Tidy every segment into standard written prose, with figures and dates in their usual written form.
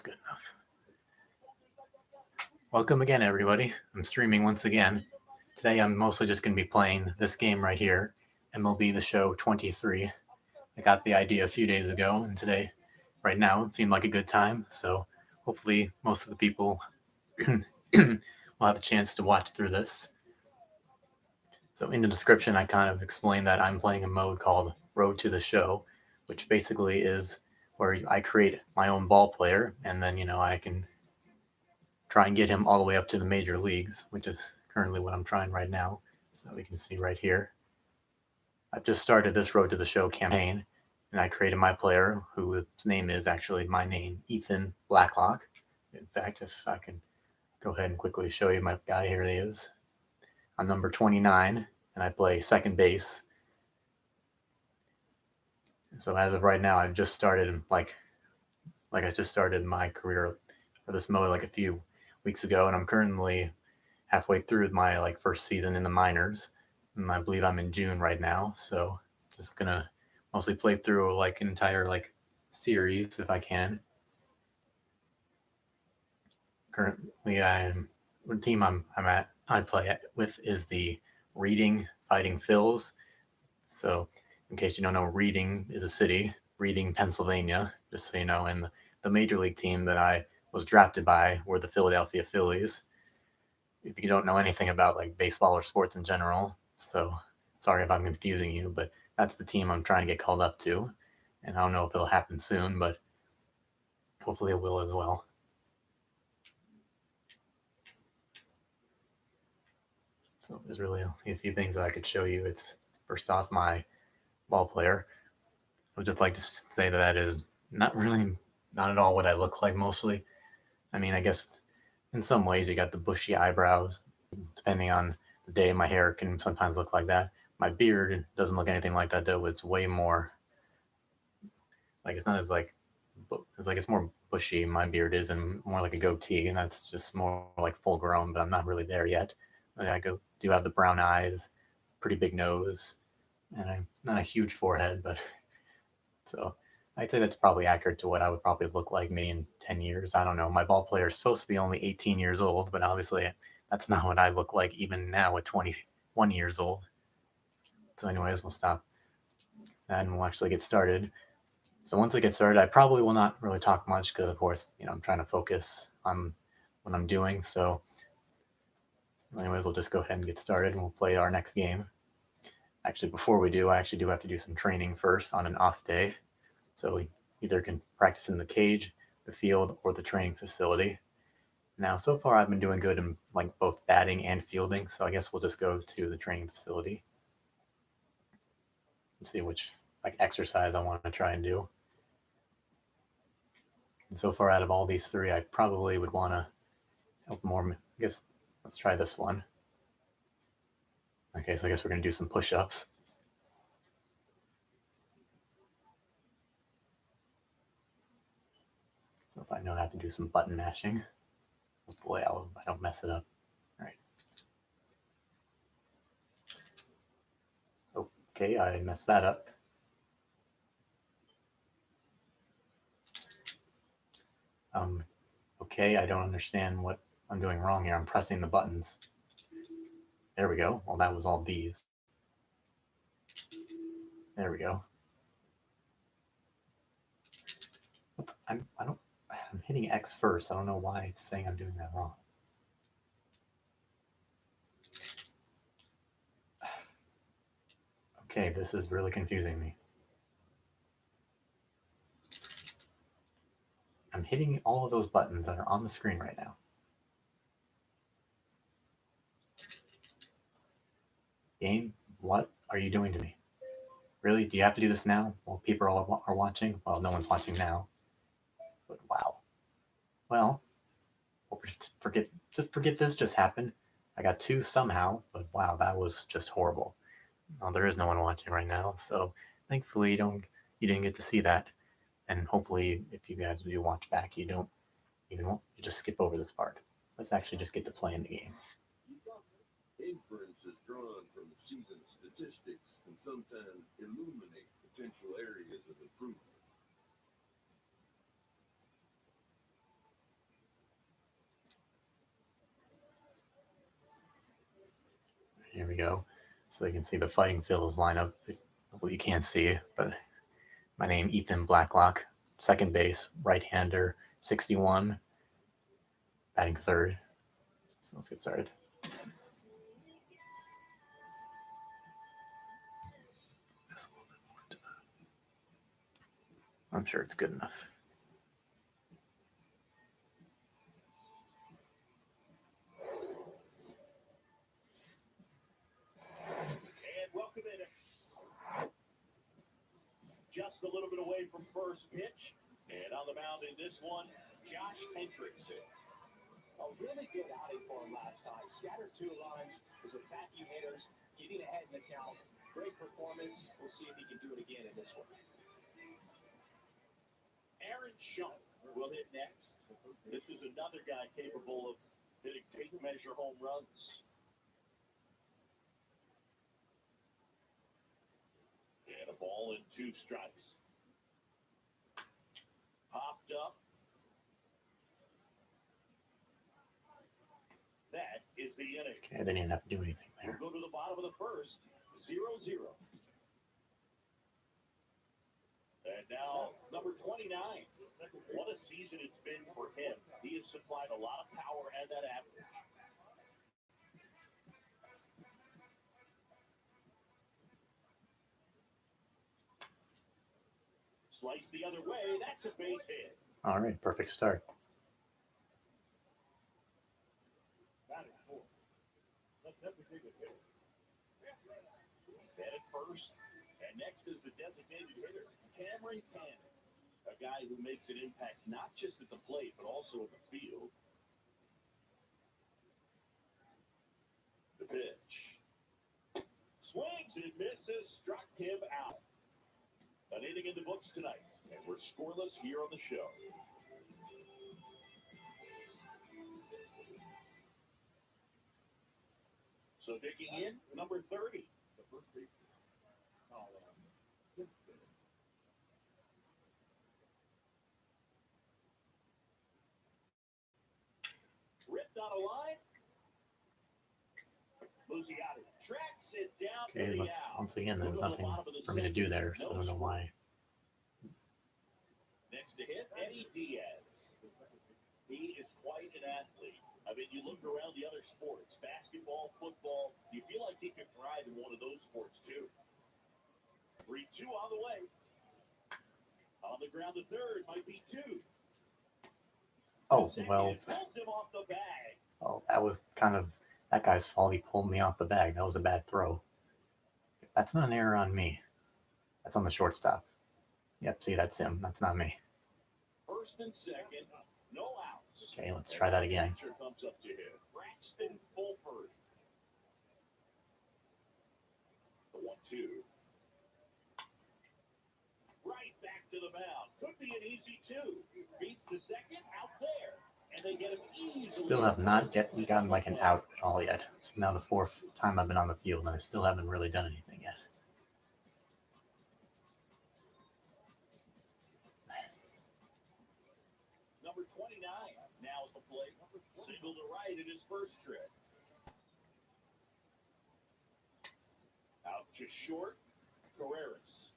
good enough. Welcome again, everybody. I'm streaming once again. Today I'm mostly just going to be playing this game right here, MLB the Show 23. I got the idea a few days ago, and today, right now, it seemed like a good time, so hopefully most of the people will have a chance to watch through this. So in the description, I kind of explained that I'm playing a mode called Road to the Show, which basically is where I create my own ball player, and then, I can try and get him all the way up to the major leagues, which is currently what I'm trying right now. So we can see right here. I've just started this Road to the Show campaign, and I created my player, whose name is actually my name, Ethan Blacklock. In fact, if I can go ahead and quickly show you my guy, here he is. I'm number 29, and I play second base. So as of right now, I've just started, like I just started my career for this mode like a few weeks ago, and I'm currently halfway through my first season in the minors, and I believe I'm in June right now. So just gonna mostly play through an entire series if I can. Currently, the team I play with is the Reading Fighting Phils. So in case you don't know, Reading is a city, Reading, Pennsylvania, just so you know. And the major league team that I was drafted by were the Philadelphia Phillies. If you don't know anything about baseball or sports in general, so sorry if I'm confusing you, but that's the team I'm trying to get called up to. And I don't know if it'll happen soon, but hopefully it will as well. So there's really a few things that I could show you. It's first off my ball player. I would just like to say that is not at all what I look like mostly. I mean, I guess in some ways you got the bushy eyebrows. Depending on the day, my hair can sometimes look like that. My beard doesn't look anything like that though. It's way more it's not as it's more bushy. My beard is, and more like a goatee, and that's just more full grown. But I'm not really there yet. I do have the brown eyes, pretty big nose, and I'm not a huge forehead, but so I'd say that's probably accurate to what I would probably look like me in 10 years. I don't know. My ball player is supposed to be only 18 years old, but obviously that's not what I look like even now at 21 years old. So anyways, we'll stop that and we'll actually get started. So once I get started, I probably will not really talk much because, of course, I'm trying to focus on what I'm doing. So anyways, we'll just go ahead and get started and we'll play our next game. Actually, before we do, I actually do have to do some training first on an off day. So we either can practice in the cage, the field, or the training facility. Now, so far I've been doing good in both batting and fielding, so I guess we'll just go to the training facility and see which exercise I want to try and do. And so far out of all these three, I probably would want to help more. I guess let's try this one. Okay, so I guess we're going to do some push-ups. So if I know how to do some button mashing, hopefully I don't mess it up. All right. Okay, I messed that up. Okay, I don't understand what I'm doing wrong here. I'm pressing the buttons. There we go. Well, that was all B's. There we go. I'm hitting X first. I don't know why it's saying I'm doing that wrong. Okay, this is really confusing me. I'm hitting all of those buttons that are on the screen right now. Game, what are you doing to me? Really? Do you have to do this now? Well, people are watching. Well, no one's watching now. But wow. Well, forget this just happened. I got 2 somehow, but wow, that was just horrible. Well, there is no one watching right now, so thankfully you didn't get to see that. And hopefully, if you guys do watch back, you just skip over this part. Let's actually just get to playing the game. Inferences drawn from the season statistics can sometimes illuminate potential areas of improvement. Here we go. So you can see the Fighting Phils lineup. Hopefully you can't see, but my name, Ethan Blacklock, second base, right-hander, 61, batting third. So let's get started. This a little bit more into I'm sure it's good enough. And welcome in. Just a little bit away from first pitch. And on the mound in this one, Josh Hendrickson. A really good outing for him last time. Scattered 2 runs, was attacking hitters, getting ahead in the count. Great performance. We'll see if he can do it again in this one. Aaron Schunk will hit next. This is another guy capable of hitting tape-measure home runs. And a ball and 2 strikes. Popped up. That is the inning. Okay, I didn't even have to do anything there. We'll go to the bottom of the first. 0-0. And now, number 29. What a season it's been for him. He has supplied a lot of power and that average. Slice the other way. That's a base hit. All right, perfect start. Headed first. And next is the designated hitter, Cameron Cannon. A guy who makes an impact not just at the plate, but also in the field. The pitch. Swings and misses, struck him out. An inning in the books tonight, and we're scoreless here on the show. So digging in, number 30. Ripped on a line. Luciano tracks it down. Okay, once again, there's nothing for me to do there, so I don't know why. Next to hit, Eddie Diaz. He is quite an athlete. I mean, you look around the other sports, basketball, football, you feel like he could thrive in one of those sports too. 3-2 on the way. On the ground to third, might be 2. Oh, well, Pulls him off the bag. well, that was kind of that guy's fault. He pulled me off the bag. That was a bad throw. That's not an error on me. That's on the shortstop. Yep, see, that's him. That's not me. First and second, no outs. Okay, let's try that again. Catcher comes up to him. Braxton Fulford. The 1-2. Right back to the mound. Could be an easy 2. Beats the second out there. And they get him easily. Still have not gotten like an out at all yet. It's now the 4th time I've been on the field, and I still haven't really done anything yet. Number 29 now at the plate. Single to right in his first trip. Out to short. Carreras.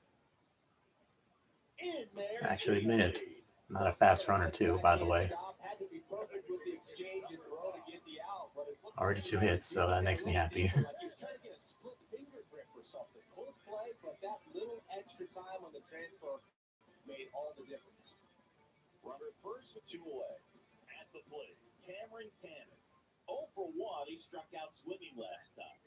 In there. Actually admit it. I'm not a fast runner too, by the way. Already 2 hits, so that makes me happy. Runner first with 2 away. At the plate, Cameron Cannon. 0 for 1. He struck out swinging last time.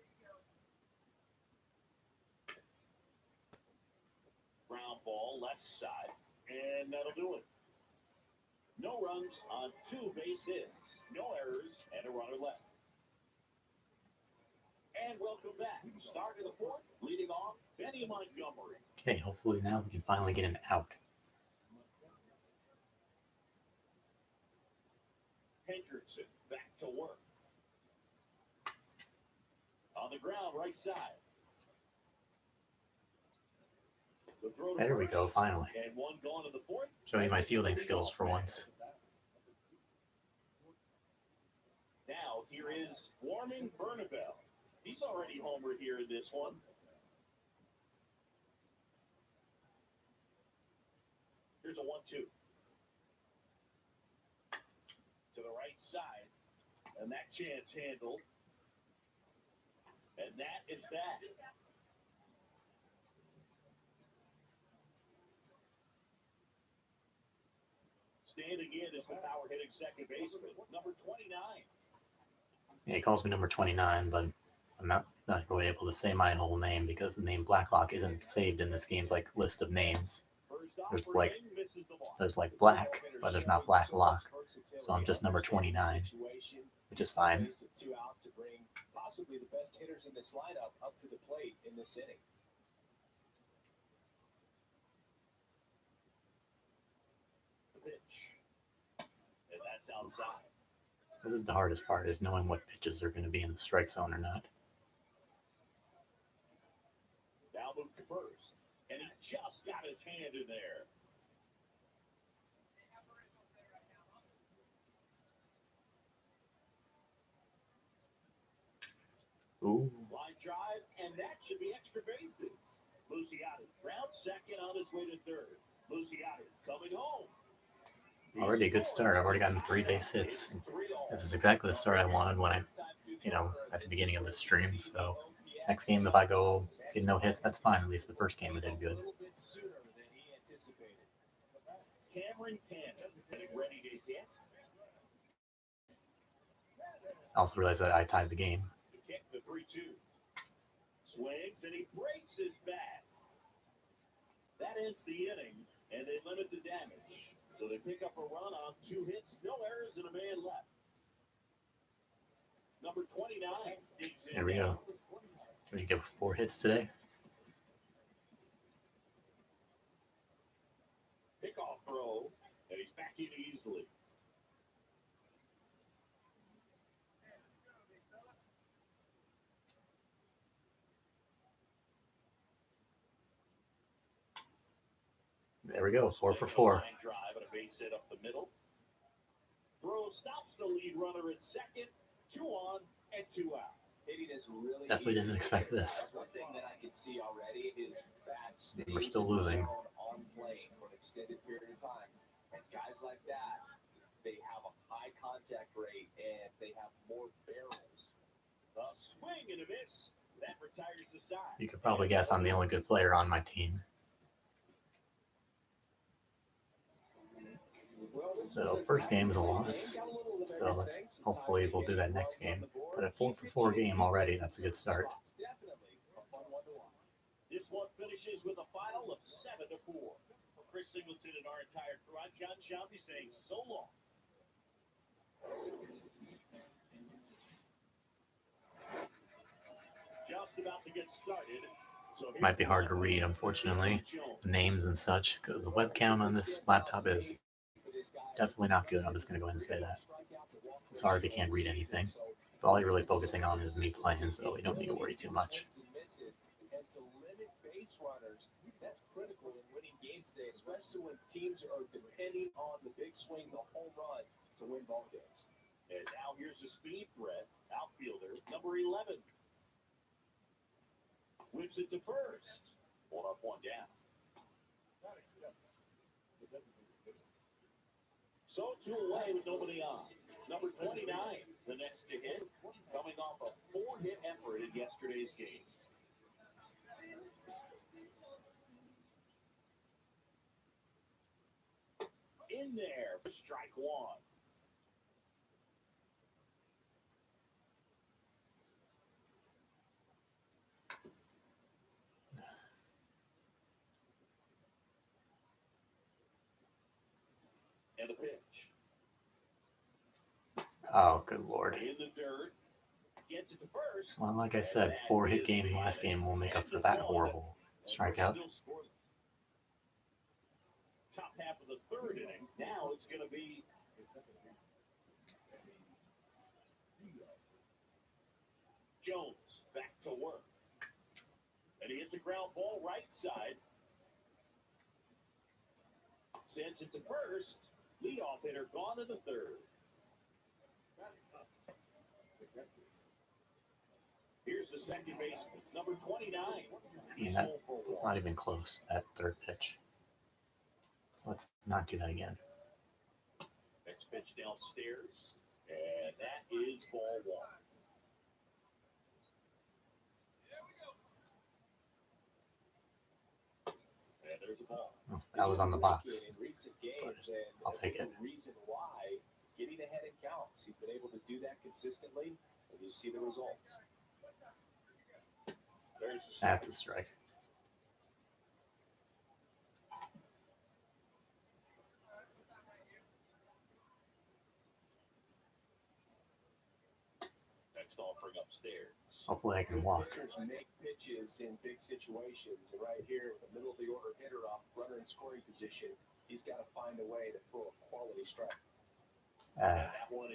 Ground ball left side, and that'll do it. No runs on 2 base hits, no errors, and a runner left. And welcome back. Start of the 4th, leading off Benny Montgomery. Okay, hopefully now we can finally get an out. Hendrickson back to work. On the ground, right side. The throw to There we first, go, finally. and 1 gone to the 4th. Show you my fielding skills for once. Now here is Warming Bernabel. He's already homered here in this one. Here's a 1-2. To the right side. And that chance handled. And that is that. Standing in is the power-hitting second baseman, number 29. Yeah, he calls me number 29, but I'm not really able to say my whole name because the name Blacklock isn't saved in this game's like list of names. There's like Black, but there's not Blacklock. So I'm just number 29, which is fine. Possibly the best hitters in this lineup up to the plate in this inning. The pitch. And that's outside. This is the hardest part, is knowing what pitches are going to be in the strike zone or not. Now move to first. And he just got his hand in there. Ooh. Line drive, and that should be extra bases. Luciano, round second on his way to third. Luciano coming home. Already a good start. I've already gotten 3 base hits. This is exactly the start I wanted when at the beginning of the stream. So next game, if I go get no hits, that's fine. At least the first game I did good. Cameron Cannon getting ready to hit. I also realized that I tied the game. Kick the 3-2. Swings and he breaks his bat. That ends the inning, and they limit the damage. So they pick up a run on 2 hits, no errors, and a man left. Number 29 digs in. There we go. Did we get 4 hits today? Pickoff throw, and he's back in easily. There we go. 4 for 4. Line drive and a base hit up the middle. Throw stops the lead runner at second. 2 on and 2 out. Hitting is really Definitely didn't expect this. One thing that I can see already is bats. We're still losing. On plane for an extended period of time, and guys like that, they have a high contact rate and they have more barrels. A swing and a miss. That retires the side. You could probably guess I'm the only good player on my team. So first game is a loss. So hopefully we'll do that next game. But a 4 for 4 game already, that's a good start. This one finishes with a final of 7-4. Chris Singleton and our entire crew. I'm John Shelby saying so long. Just about to get started. So Might be hard to read, unfortunately, the names and such, because the webcam on this laptop is definitely not good. I'm just going to go ahead and say that. It's hard if you can't read anything. But all you're really focusing on is me playing, so you don't need to worry too much. And to limit base runners, that's critical in winning games today, especially when teams are depending on the big swing, the home run, to win ball games. And now here's a speed threat, outfielder, number 11. Whips it to first. 1 up, 1 down. So 2 away with nobody on. Number 29, the next to hit, coming off a 4-hit effort in yesterday's game. In there for strike 1. And a pitch. Oh, good lord. In the dirt. Gets it to first. Well, like I said, 4-hit game last game will make up for that horrible strikeout. Top half of the 3rd inning. Now it's going to be Jones back to work. And he hits a ground ball right side. Sends it to first. Leadoff hitter gone in the 3rd. Here's the the second baseman, number 29. I mean, that's not even close, that third pitch. So let's not do that again. Next pitch downstairs, and that is ball one. And there's a ball. Oh, that was on the box. In recent games, and I'll take it. The reason why, getting ahead in counts. He's been able to do that consistently, and you see the results. There's a That's a strike. next offering upstairs. Hopefully I can walk. Pitchers make pitches in big situations, and right here, the middle of the order hitter off runner in scoring position, he's got to find a way to throw a quality strike.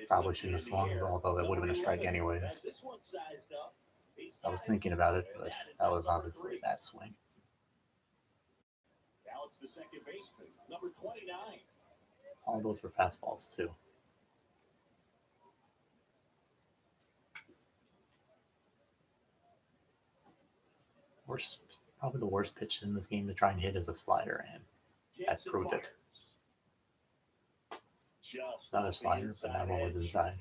Probably shouldn't have swung, although it would have been a strike anyways. I was thinking about it, but that was obviously a bad swing. Now it's the second baseman, number 29. All those were fastballs too. Probably the worst pitch in this game to try and hit is a slider, and that proved it. Another slider, but that one was inside.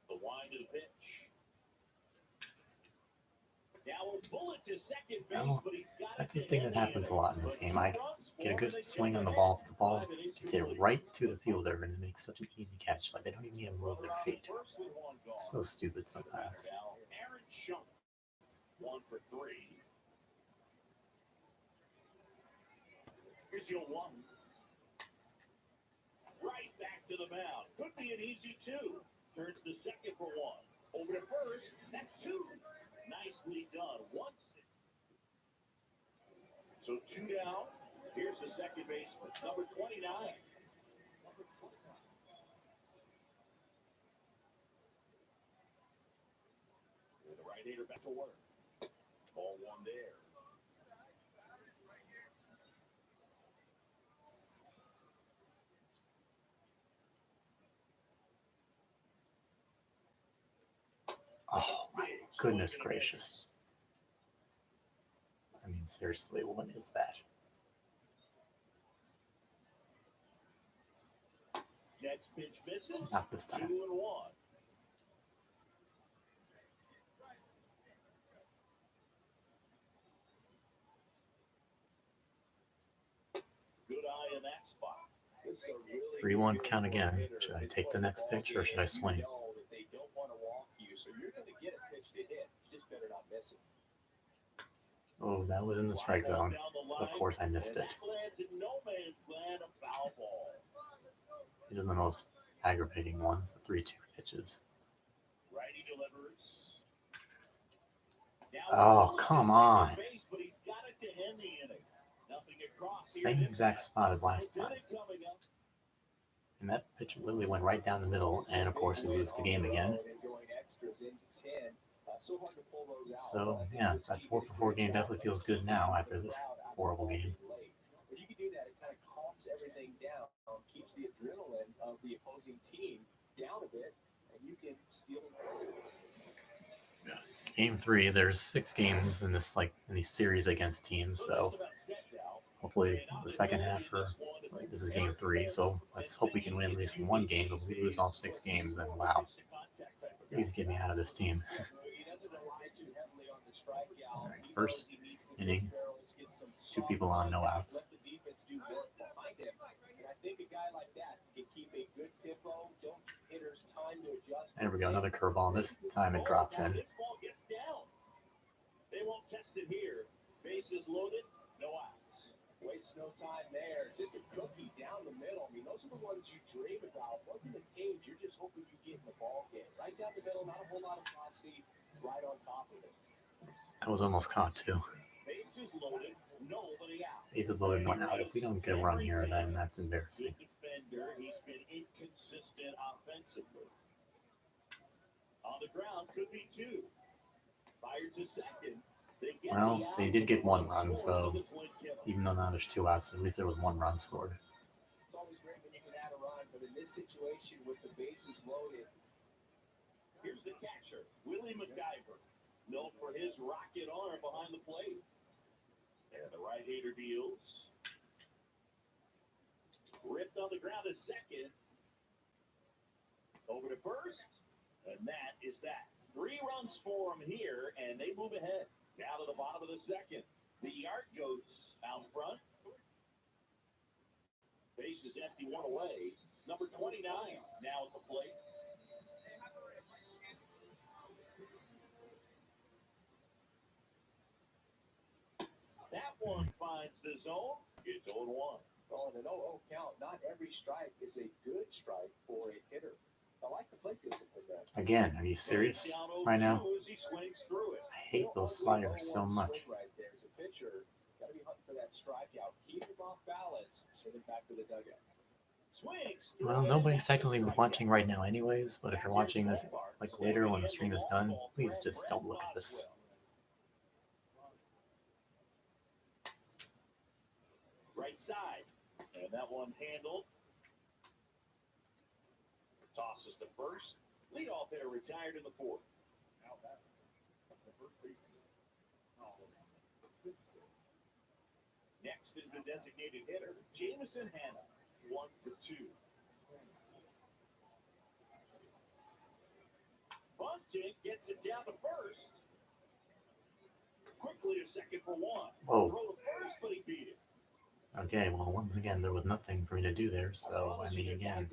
The wind of the pitch. Now a bullet to second base, but he's got That's the thing that happens a lot in this game. I get a good swing on the ball gets hit right to the fielder, and it makes such an easy catch. Like they don't even need to move their feet. It's so stupid sometimes. Aaron Schunk, 1 for 3. Here's your 1. Right back to the mound. Could be an easy 2. Turns to second for 1. Over to first. That's 2. Nicely done. Once. So 2 down. Here's the second baseman, number 29. And the right hander back to work. Ball 1 there. Oh my goodness gracious. I mean, seriously, what is that? Next pitch misses. Not this time. 2-1. Good eye in that spot. 3-1 count again. Should I take the next pitch or should I swing? They don't want to walk you, so you're going to get a pitch to hit. You just better not miss it. Oh, that was in the strike zone. Of course I missed it. These are the most aggravating ones, the 3-2 pitches. Oh, come on. Same exact spot as last time. And that pitch literally went right down the middle, and of course we lose the game again. So, yeah, that 4-for-4 game definitely feels good now after this horrible game. When you can do that, it kind of calms everything down, keeps the adrenaline of the opposing team down a bit, and you can steal it. Game 3, there's 6 games in this in these series against teams, so hopefully the second half this is game 3, so let's hope we can win at least one game. But if we lose all 6 games, then wow. Please get me out of this team. All right, first inning, 2 people on, no outs. There we go, another curveball, and this time it drops in. They won't test it here. Bases loaded, no outs. Waste no time there. Just a cookie down the middle. I mean, those are the ones you dream about. Once in the cage, you're just hoping you get in the ball game. Right down the middle, not a whole lot of velocity, right on top of it. That was almost caught too. Bases loaded, nobody out. Bases loaded, 1 out. If we don't get a run here, then that's embarrassing. Good defender. He's been inconsistent offensively. On the ground, could be 2. Fired to second. Well, they did get 1 run, so even though now there's 2 outs, at least there was 1 run scored. It's always great when you can add a run, but in this situation with the bases loaded. Here's the catcher, Willie McIver, known for his rocket arm behind the plate. And the right-hander deals. Ripped on the ground to second. Over to first. And that is that. 3 runs for them here, and they move ahead. Down to the bottom of the second. The Yard goes out front. Base is empty, 1 away. Number 29 now at the plate. That one finds the zone. It's 0-1. Well, in an 0-0 count, not every strike is a good strike for a hitter. I like the plate discipline there. Again, are you serious right now? As he swings through it. I hate those sliders so much. Right there. As a pitcher, got to be hunting for that strikeout. Keep him off balance. Send him back to the dugout. Swings. Well, nobody's technically watching right now anyways, but if you're watching this like later when the stream is done, please just don't look at this. Right side. And that one handled. Tosses to first. Leadoff hitter retired in the 4th. Next is the designated hitter, Jamison Hanna. 1 for 2. Bunting gets it down to first. Quickly to second for 1. Whoa. Throw to first, but he beat it. Okay, well, once again, there was nothing for me to do there, so, I mean, again,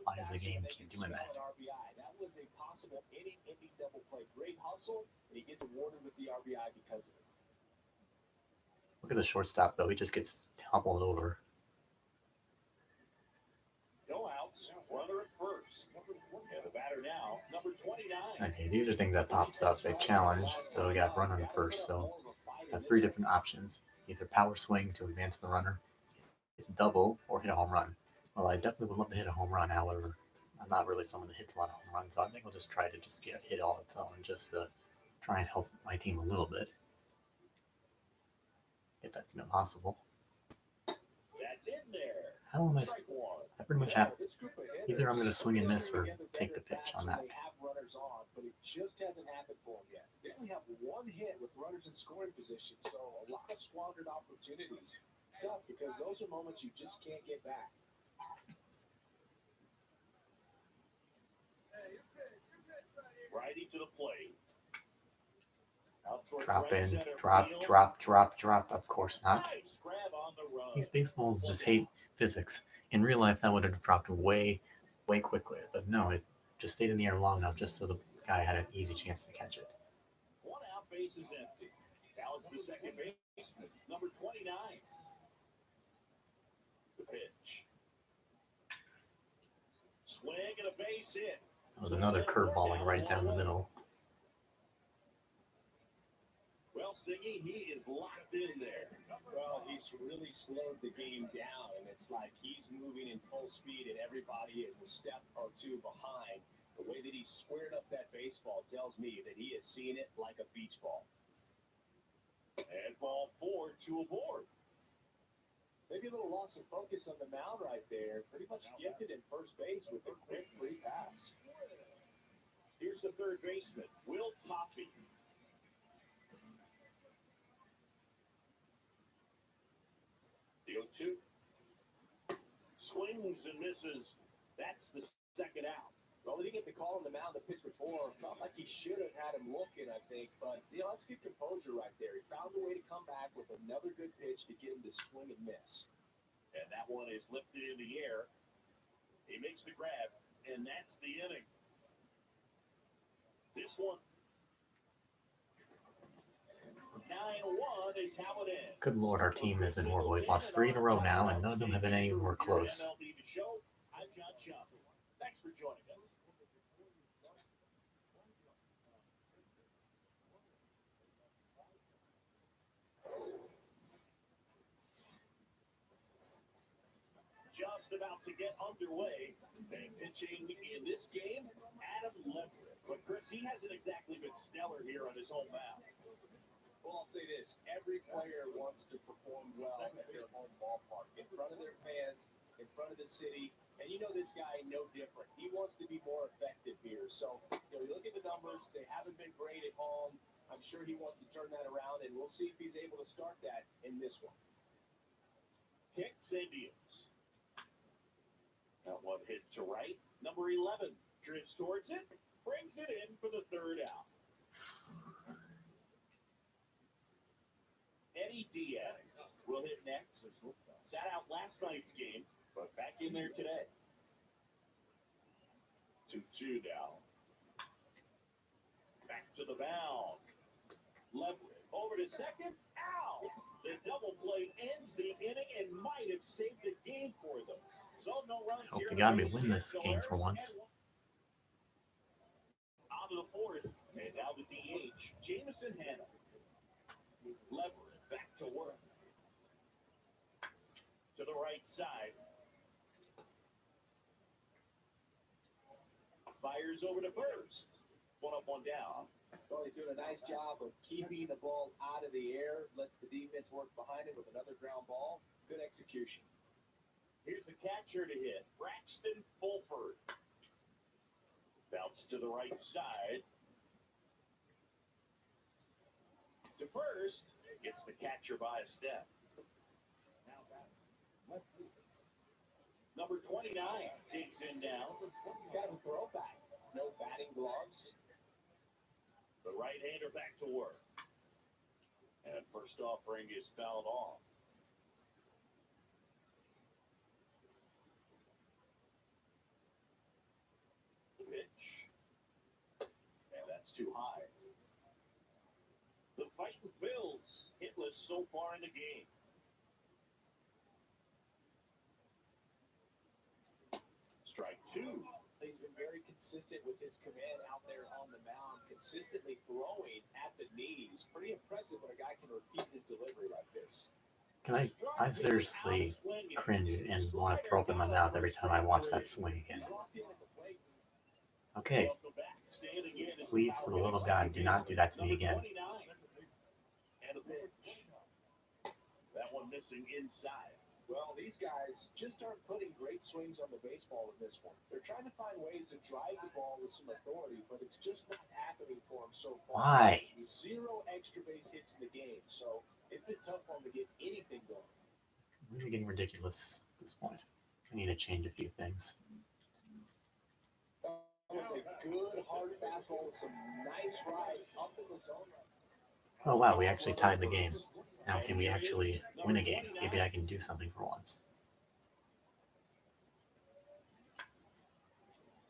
why does the game keep doing that? That was a possible inning-ending double play. Great hustle, and he gets awarded with the RBI because of it. Look at the shortstop, though. He just gets toppled over. No outs. Runner at first. And the batter now, number 29. Okay, these are things that pops up. They challenge, so we got run on first, so I have 3 different options. Either power swing to advance the runner, hit a double, or hit a home run. Well, I definitely would love to hit a home run, however, I'm not really someone that hits a lot of home runs, so I think I'll just try to just get hit all its own, just to try and help my team a little bit. If that's even possible. That's in there. How am I? Strike 1. I pretty much have either I'm going to swing in this or take the pitch on that. They have runners on, but it just hasn't happened for them yet. They only have 1 hit with runners in scoring position, so a lot of squandered opportunities. It's tough because those are moments you just can't get back. Righty to the plate. Out towards Drop right in, center drop, field. drop. Of course not. Nice grab on the run. These baseballs just hate physics. In real life, that would have dropped way quicker. But no, it just stayed in the air long enough just so the guy had an easy chance to catch it. 1 out, base is empty. Now it's the second baseman, number 29. The pitch. Swing and a base hit. That was another curveballing right down the middle. Well, Siggy, he is locked in there. Well, he's really slowed the game down, and it's like he's moving in full speed, and everybody is a step or 2 behind. The way that he squared up that baseball tells me that he is seeing it like a beach ball. And ball 4, 2 aboard. Maybe a little loss of focus on the mound right there. Pretty much gifted in first base with a quick free pass. Here's the third baseman, Will Toppy. The 0-2. Swings and misses. That's the second out. Well, he didn't get the call on the mound to pitch before. Felt like he should have had him looking, I think. But, that's good composure right there. He found a way to come back with another good pitch to get him to swing and miss. And that one is lifted in the air. He makes the grab, and that's the inning. This one, 9-1 is how it ends. Good Lord, our team has been horrible. We've lost 3 in a row now, and none of them have been anywhere close. MLB the Show. I'm John Schaffner. Thanks for joining us. Just about to get underway. And pitching in this game, Adam Leverett. But Chris, he hasn't exactly been stellar here on his home mound. Well, I'll say this. Every player wants to perform well at their home ballpark, in front of their fans, in front of the city. And you know this guy no different. He wants to be more effective here. So, you look at the numbers. They haven't been great at home. I'm sure he wants to turn that around, and we'll see if he's able to start that in this one. Kicks and deals. That one hit to right. Number 11 drifts towards it, brings it in for the third out. Eddie Diaz will hit next. Sat out last night's game, but back in there today. 2-2 now. Back to the mound. Leverett over to second. Ow! The double play ends the inning and might have saved the game for them. So no runs Hope here. to God we win this game for once. Out of the fourth, and now the DH, Jamison Hanna. Leverett back to work. To the right side. Fires over to first. One up, one down. Well, he's doing a nice job of keeping the ball out of the air, lets the defense work behind it with another ground ball. Good execution. Here's the catcher to hit, Braxton Fulford. Bounce to the right side. To first, gets the catcher by a step. Number 29 digs in down. Kind of a throwback. No batting gloves. The right-hander back to work. And first offering is fouled off. Pitch. And that's too high. The fighting Bills hitless so far in the game. Strike two. He's been very consistent with his command out there on the mound, consistently throwing at the knees. Pretty impressive when a guy can repeat his delivery like this. I seriously cringe and want to throw up in my mouth every time I watch that swing again. Okay, please, for the love of God, do not do that to me again. And a pitch. That one missing inside. Well, these guys just aren't putting great swings on the baseball in this one. They're trying to find ways to drive the ball with some authority, but it's just not happening for them so far. Why? 0 extra base hits in the game, so it's been tough for them to get anything going. Really getting ridiculous at this point. I need to change a few things. That was a good hard fastball with some nice ride up in the zone. Oh wow, we actually tied the game. Now can we actually win a game? Maybe I can do something for once.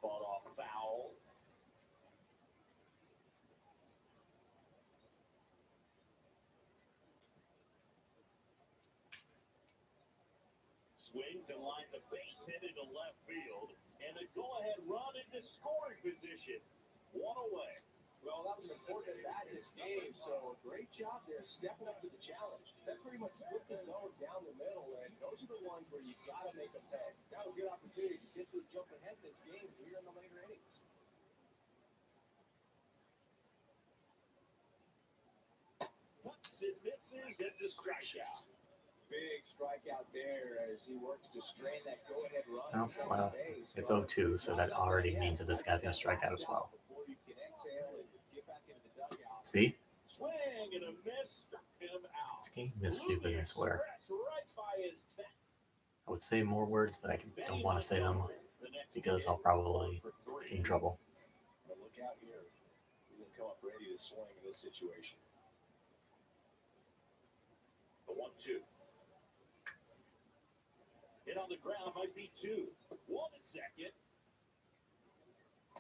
Fought off foul. Swings and lines a base hit into left field, and a go-ahead run into scoring position. One away. Well, that was an important at this game, so great job there stepping up to the challenge. That pretty much split the zone down the middle, and those are the ones where you got to make a pay. That was a good opportunity to potentially jump ahead this game here in the later innings. Cuts and misses. It's a strikeout. Big strikeout there as he works to strain that go-ahead run. Oh, well, it's 0-2, so that already means that this guy's going to strike out as well. See? Swing and a miss, struck him out. This game is stupid, I swear. I would say more words, but I don't want to say them because I'll probably get in trouble. But look out here. He's going to come up ready to swing in this situation. The 1-2. Hit on the ground might be 2. 1 at second.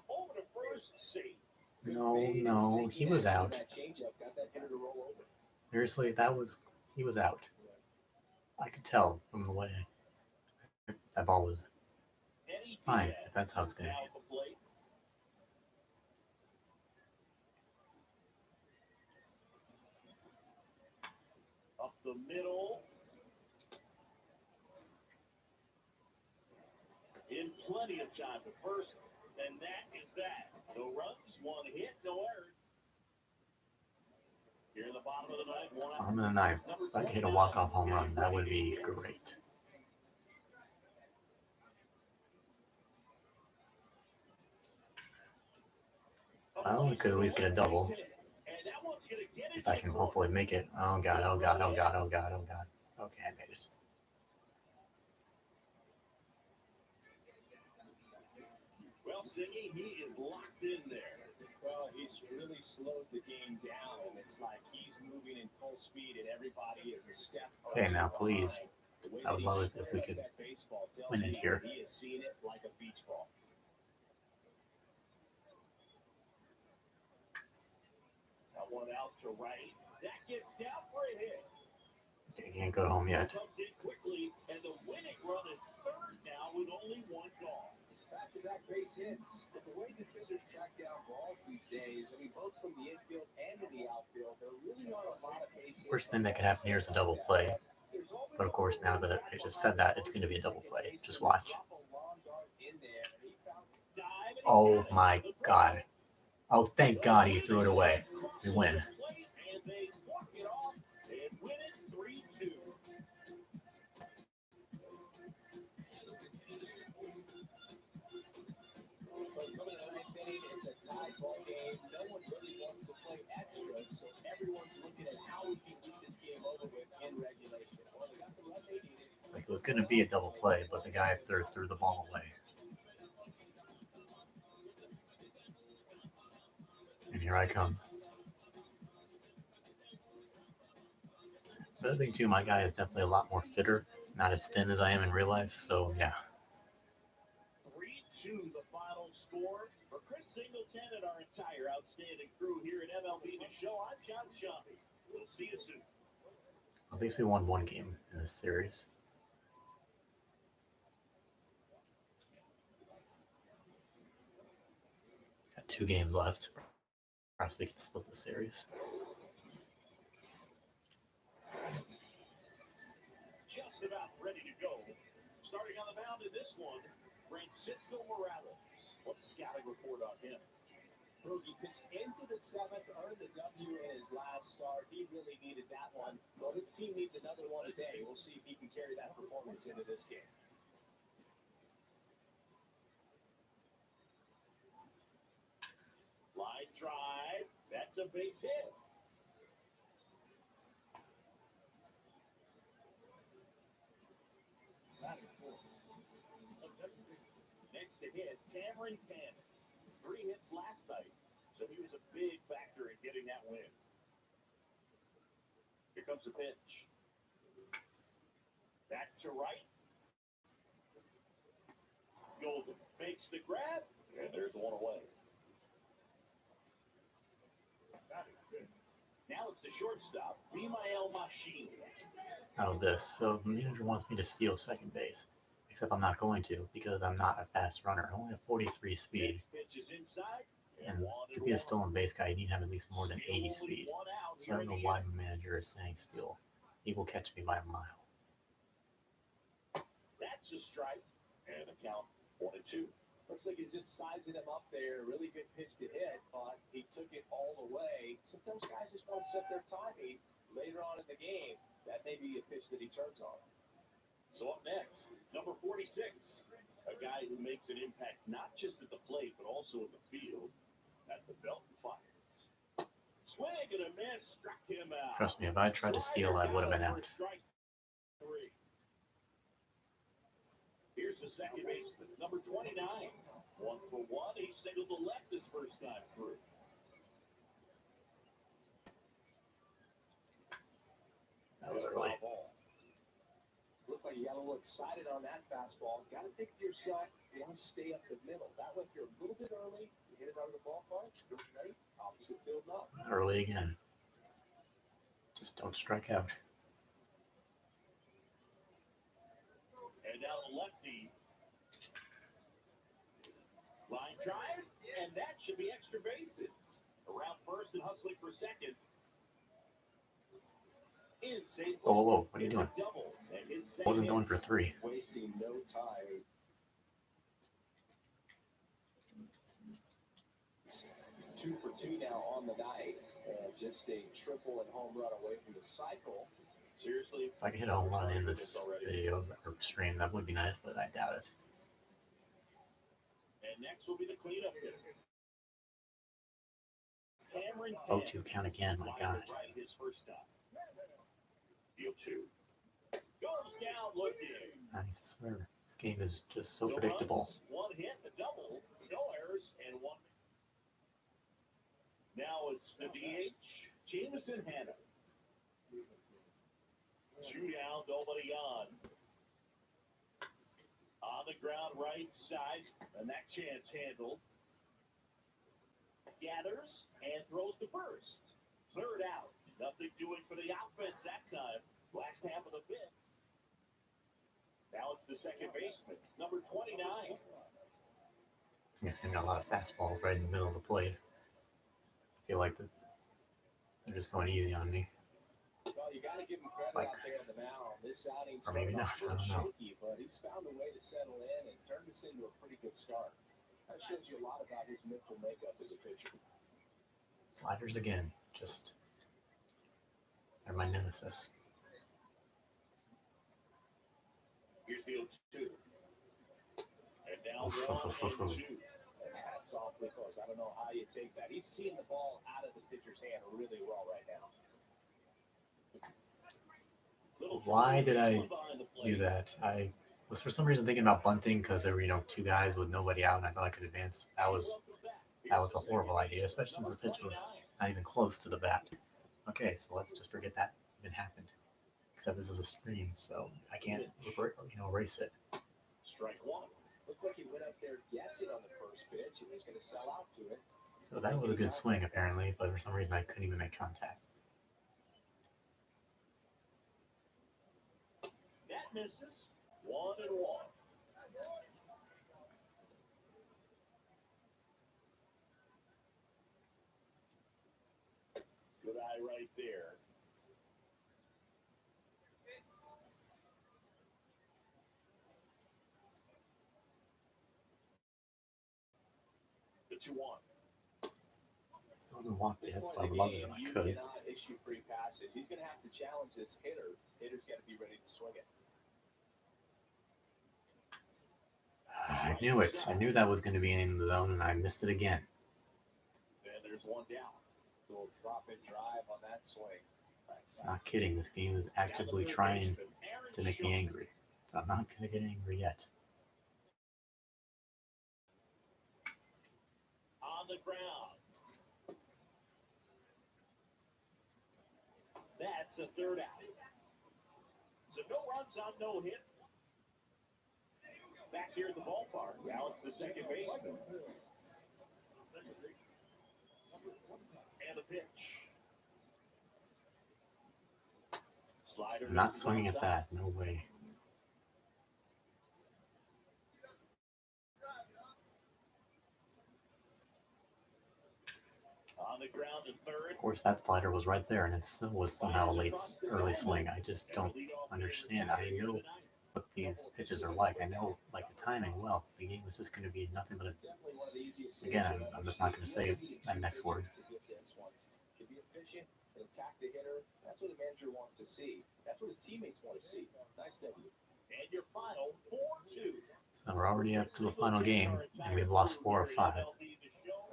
Over to first, safe. No, he was out. Seriously, he was out. I could tell from the way that ball was. Fine, if that's how it's going to be. Up the middle. In plenty of time to first, and that is that. No runs, 1 hit, no error. Here in the bottom of the ninth, one out. I'm in the ninth. If I could hit a walk-off home run, that would be great. Well, we could at least get a double. If I can hopefully make it. Oh god, oh god, oh god, oh god, oh god. Okay, I made it. Well, Siggy, he is locked in there. Well, he's really slowed the game down, and it's like he's moving in full speed, and everybody is a step. Okay, now please. I would love it if we could win it here. He is seeing it like a beach ball. That one out to right. That gets down for a hit. Okay, can't go home yet. Comes in quickly, and the winning run is third now with only one gone. Back-to-back base hits. But the way the pitchers track down balls these days, I mean, both from the infield and in the outfield, there really are a lot of base hits. Worst thing that could happen here is a double play. But of course, now that I just said that, it's going to be a double play. Just watch. Oh my god. Oh, thank god he threw it away. We win. And they walk it off and win it 3-2. Coming in the ninth inning, it's a tie ball game. No one really wants to play extra, so everyone's looking at how we can get this game over with in regulation. Well, they got the run they needed. Like, it was going to be a double play, but the guy threw the ball away. And here I come. The other thing too, my guy is definitely a lot more fitter, not as thin as I am in real life. So yeah. 3-2 the final score. For Chris Singleton and our entire outstanding crew here at MLB the Show, I'm John Shelby. We'll see you soon. At least we won one game in this series. Got 2 games left. Perhaps we can split the series. Just about ready to go. Starting on the mound in this one, Francisco Morales. What's the scouting report on him? He pitched into the seventh, earned the W in his last start. He really needed that one. Well, his team needs another one today. We'll see if he can carry that performance into this game. Line drive. That's a base hit. Next to hit, Cameron Cannon. 3 hits last night, so he was a big factor in getting that win. Here comes the pitch. Back to right. Golden makes the grab, and there's one away. Now it's the shortstop, Vimael Machine. Out of this. So the manager wants me to steal second base. Except I'm not going to because I'm not a fast runner. I only have 43 speed. Pitch is inside. And to be a stolen base guy, you need to have at least more than 80 speed. So I don't know why my manager is saying steal. He will catch me by a mile. That's a strike. And the count 1-2. Looks like he's just sizing him up there. Really good pitch to hit, but he took it all the way. Sometimes guys just want to set their timing later on in the game. That may be a pitch that he turns on. So up next, number 46, a guy who makes an impact not just at the plate, but also in the field, at the belt and fires. Swing and a miss, struck him out. Trust me, if I tried to steal, I would have been out. Strike 3. Here's the second baseman, number 29. 1 for 1. He singled to left his first time through. That was early. Looked like you got a little excited on that fastball. Got to think to yourself, you want to stay up the middle. That way, if you're a little bit early, you hit it out of the ballpark, you're ready, opposite field up. Early again. Just don't strike out. And now the lefty. Line drive, and that should be extra bases. Around first and hustling for second. In safe. Whoa, whoa, whoa. What are you doing? Double, and his I wasn't going for 3. Wasting no time. 2 for 2 now on the night. And just a triple and home run away from the cycle. Seriously, If I could hit a home run in this video or stream, that would be nice, but I doubt it. and next will be the cleanup hitter. Cameron 0-2 count again, my God. Right, his first stop. Deal 2. Goes down looking. I swear, this game is just so No predictable. runs, one hit, a double, no errors, and one. Now it's the DH, Jameson Hannah. 2 down, nobody on. On the ground, right side, and that chance handled. Gathers and throws to first. Third out. Nothing doing for the offense that time. Last half of the fifth. Now it's the second baseman, number 29. He's got a lot of fastballs right in the middle of the plate. I feel like they're just going easy on me. Well, you got to give him credit Like, out there on the mound. This outing or maybe started not, off I don't know. shaky, but he's found a way to settle in and turn this into a pretty good start. That shows you a lot about his mental makeup as a pitcher. Sliders again, just they're my nemesis. Here's field 2. And now Oof, 1 oof, oof, and oof. 2. And that's awfully close. I don't know how you take that. He's seeing the ball out of the pitcher's hand really well right now. Why did I do that? I was for some reason thinking about bunting because there were 2 guys with nobody out, and I thought I could advance. That was a horrible idea, especially since the pitch was not even close to the bat. Okay, so let's just forget that even happened. Except this is a stream, so I can't erase it. Strike 1. Looks like he went up there guessing on the first pitch and he's going to sell out to it. So that was a good swing apparently, but for some reason I couldn't even make contact. That misses. 1 and 1. Good eye right there. The 2-1. Still haven't walked yet, so I would love it if I You could. cannot issue free passes. He's going to have to challenge this hitter. Hitter's got to be ready to swing it. I knew it. I knew that was going to be in the zone, and I missed it again. And there's 1 down. So drop and drive on that swing. Not kidding. This game is actively trying to make me angry. But I'm not going to get angry yet. On the ground. That's the third out. So no runs on no hits. Back here at the ballpark. Now it's the second baseman. And the pitch. Slider. I'm not swinging at that. No way. On the ground to third. Of course, that slider was right there, and it still was somehow a early swing. I just don't understand. I know what these pitches are like. I know the timing well. The game was just going to be nothing but again, I'm just not going to say that next word. To be efficient and attack the hitter, that's what the manager wants to see. That's what his teammates want to see. Nice W. And your final 4-2. So we're already up to the final game, and we've lost 4 of 5. MLB the Show.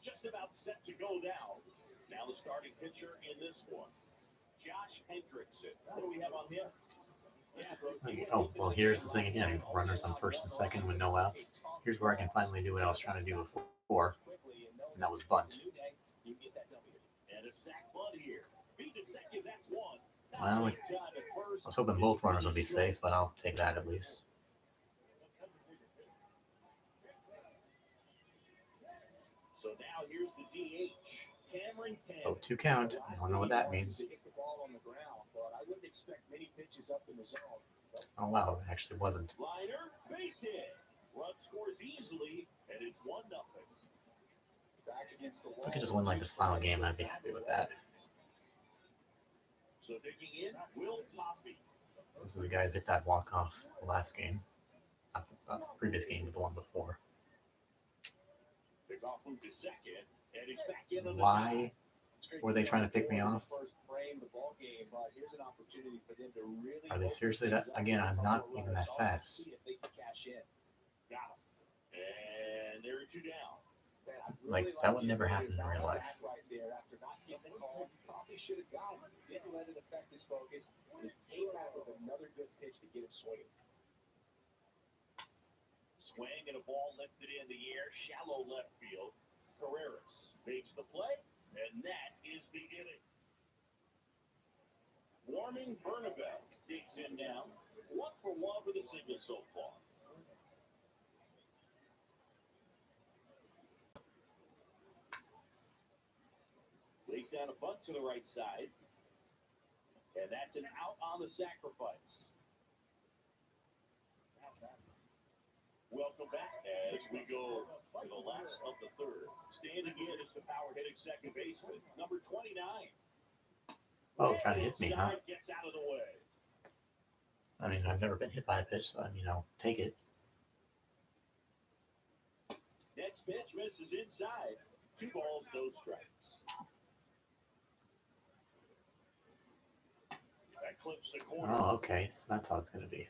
Just about set to go now. Now the starting pitcher in this one, Josh Hendrickson. What do we have on him? Oh, well, here's the thing again. Runners on first and second with no outs. Here's where I can finally do what I was trying to do before, and that was bunt. And a sack bunt here. Beat to second, that's 1. Well, I was hoping both runners would be safe, but I'll take that at least. So now here's the DH, Cameron. 0-2 count. I don't know what that means. Oh wow, it actually wasn't. Liner, base hit. Run scores easily, and it's 1-0. If we could just win this final game, I'd be happy with that. So digging in, Will Toppy. This is the guy who hit that walk-off the last game. Not the previous game, but the one before. Goff moved to second, and he's back in on the Why were they trying to pick me off? Are they seriously that? Again, I'm not even that fast. Got him. And there are 2 down. Like, that would never happen in real life. Probably should have got him. Didn't let it affect his focus. He came back with another good pitch to get him swinging. Swing and a ball lifted in the air, shallow left field. Carreras makes the play, and that is the inning. Warming Bernabeu digs in now. 1 for 1 with a single so far. Lays down a bunt to the right side. And that's an out on the sacrifice. Welcome back as we go to the last of the third. Standing in is the power hitting second baseman, number 29. Oh, trying to hit me, huh? Gets out of the way. I mean, I've never been hit by a pitch, so I mean, I'll take it. Next pitch misses inside. 2 balls, no strikes. That clips the corner. Oh, okay. So that's how it's going to be.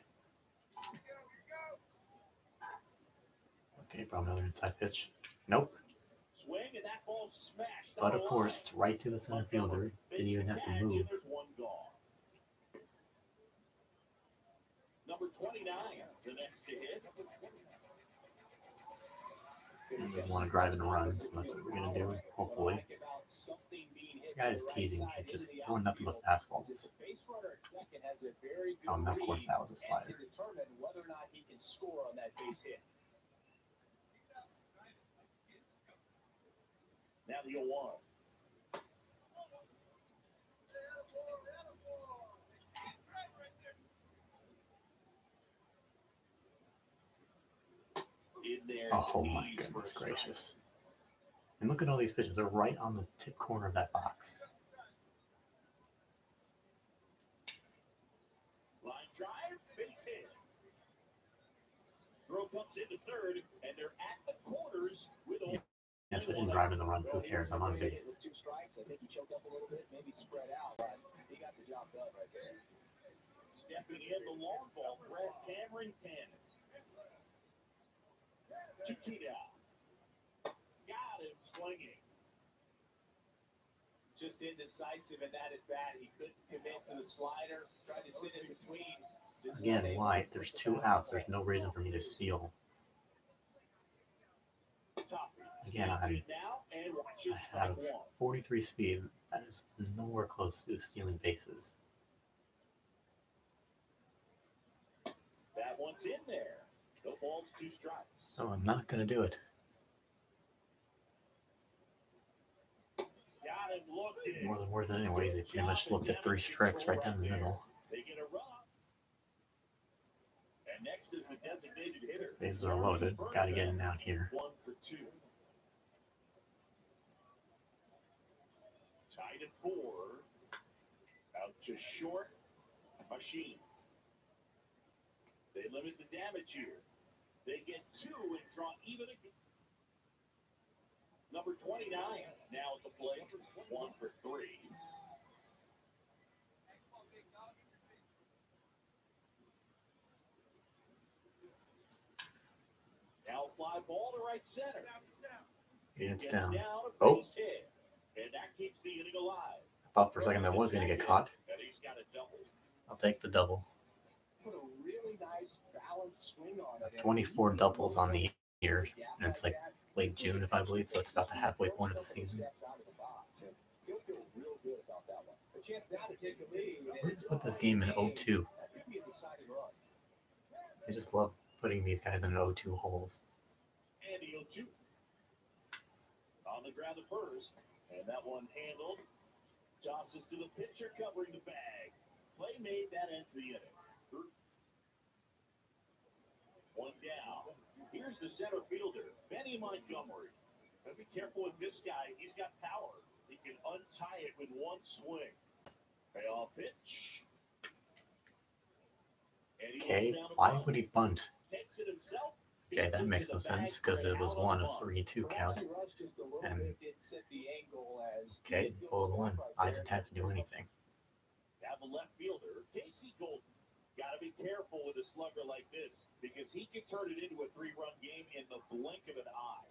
Okay, probably another inside pitch. Nope. Swing and that ball smashed. But of course, it's right to the center fielder. Didn't even have to move. There's 1 gone. Number 29, the next to hit. He doesn't want to drive and run, so that's what we're going to do, hopefully. This guy is teasing me, just throwing nothing but fastballs. Oh, and of course, that was a slider. Now the 0-1. Oh my goodness gracious. And look at all these pitches. They're right on the tip corner of that box. Line drive, base hit. Throw comes into third, and they're at the corners with a... Yes, I didn't drive in the run. Who cares? I'm on base. 2 strikes. I think he choked up a little bit, maybe spread out, but he got the job done right there. Stepping in the long ball, Brad Cameron Cannon. 2-2 down. Got him swinging. Just indecisive in that at bat. He couldn't commit to the slider. Tried to sit in between. Again, why? There's 2 outs. There's no reason for me to steal. Again, I have 43 speed. That is nowhere close to stealing bases. That one's in there. No balls, 2 strikes. So I'm not going to do it. Got him looked More than worth it anyways. He pretty much looked at 3 strikes right down the middle. They get a run. And next is the designated hitter. Bases are loaded. Got to get him out here. 1 for 2. Tied at 4. Out to short. Machine. They limit the damage here. They get 2 and draw even again. Number 29 now at the plate. 1 for 3. Now fly ball to right center. It's Gets down. a Oh. base hit, and that keeps the inning alive. I thought for a second that was going to get caught. And he's got a double. I'll take the double. Put a really nice balanced swing on it. 24 doubles on the year, and it's like late June, if I believe, so it's about the halfway point of the season. Let's put this game in 0-2. I just love putting these guys in 0-2 holes. And the 0-2. On the ground at first, and that one handled. Tosses to the pitcher covering the bag. Play made, that ends the inning. 1 down. Here's the center fielder, Benny Montgomery. But be careful with this guy. He's got power. He can untie it with 1 swing. Payoff pitch. And he Okay, looks down to why bunt. would he bunt? Takes it himself. Okay, that makes no sense because it was one, a 3-2 count. And okay, pulled one. I didn't have to do anything. Now the left fielder, Casey Golden. Got to be careful with a slugger like this because he can turn it into a 3-run game in the blink of an eye.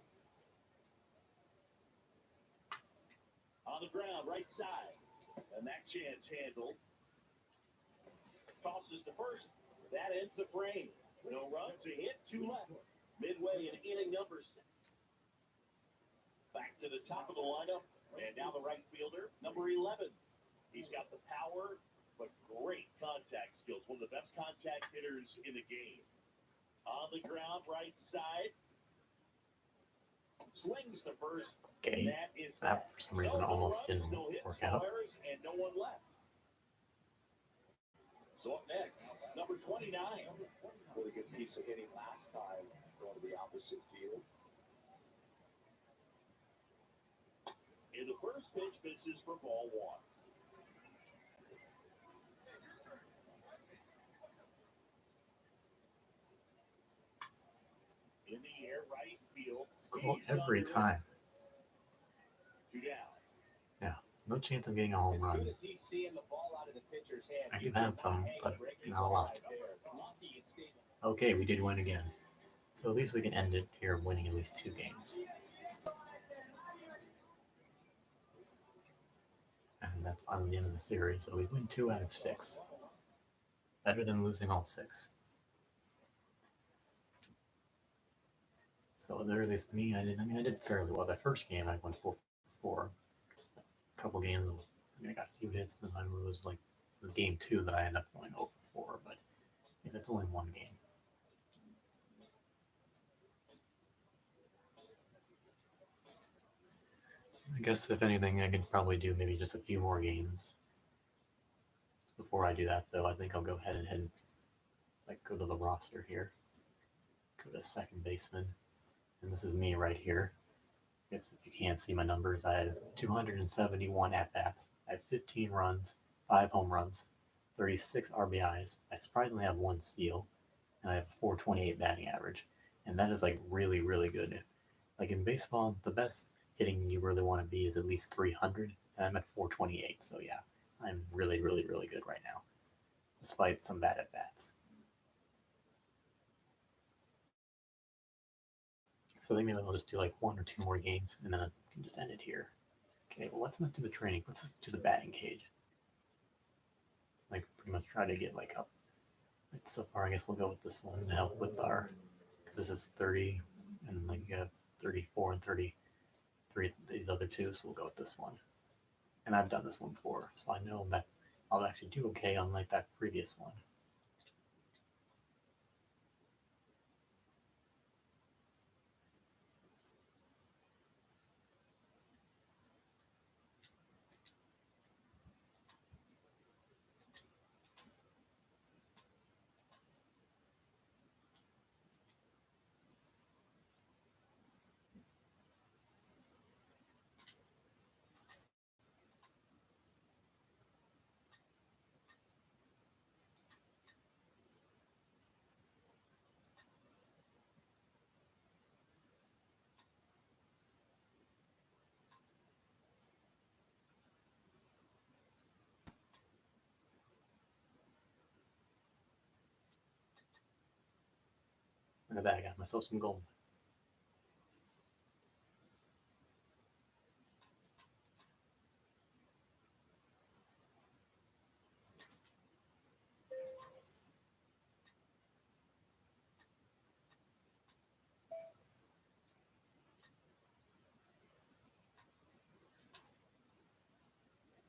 On the ground, right side. And that chance handled. Tosses to first. That ends the frame. No runs, a hit, 2 left. Midway in inning number 6. Back to the top of the lineup. And now the right fielder, number 11. He's got the power, but great contact skills. One of the best contact hitters in the game. On the ground, right side. Slings to first. Okay, that for some reason almost didn't work out. And no one left. So up next, number 29. Really good piece of hitting last time going to the opposite field. In the first pitch, misses for ball 1. In the air, right field. Cool every time. 2 down. Yeah, no chance of getting a home run. I do have some, but not a lot. Okay, we did win again. So at least we can end it here winning at least 2 games. And that's on the end of the series. So we win 2 out of 6. Better than losing all 6. So there, at least me, I did fairly well. That first game, I went 4-4. A couple games, I got a few hits. Then it was game 2 that I ended up going 0-4. But yeah, it's only 1 game. I guess if anything, I could probably do maybe just a few more games. Before I do that, though, I think I'll go ahead and go to the roster here. Go to second baseman. And this is me right here. I guess if you can't see my numbers, I have 271 at-bats. I have 15 runs, 5 home runs, 36 RBIs. I surprisingly have 1 steal, and I have 428 batting average. And that is really, really good. Like in baseball, the best hitting you really want to be is at least 300, and I'm at 428. So yeah, I'm really, really, really good right now, despite some bad at-bats. So maybe I'll just do 1 or 2 more games, and then I can just end it here. Okay, well, let's not do the training. Let's just do the batting cage. Pretty much try to get up. So far, I guess we'll go with this one to help with because this is 30, and you have 34 and 33, these other 2, so we'll go with this one. And I've done this one before, so I know that I'll actually do okay unlike that previous one. Look at that, I got myself some gold.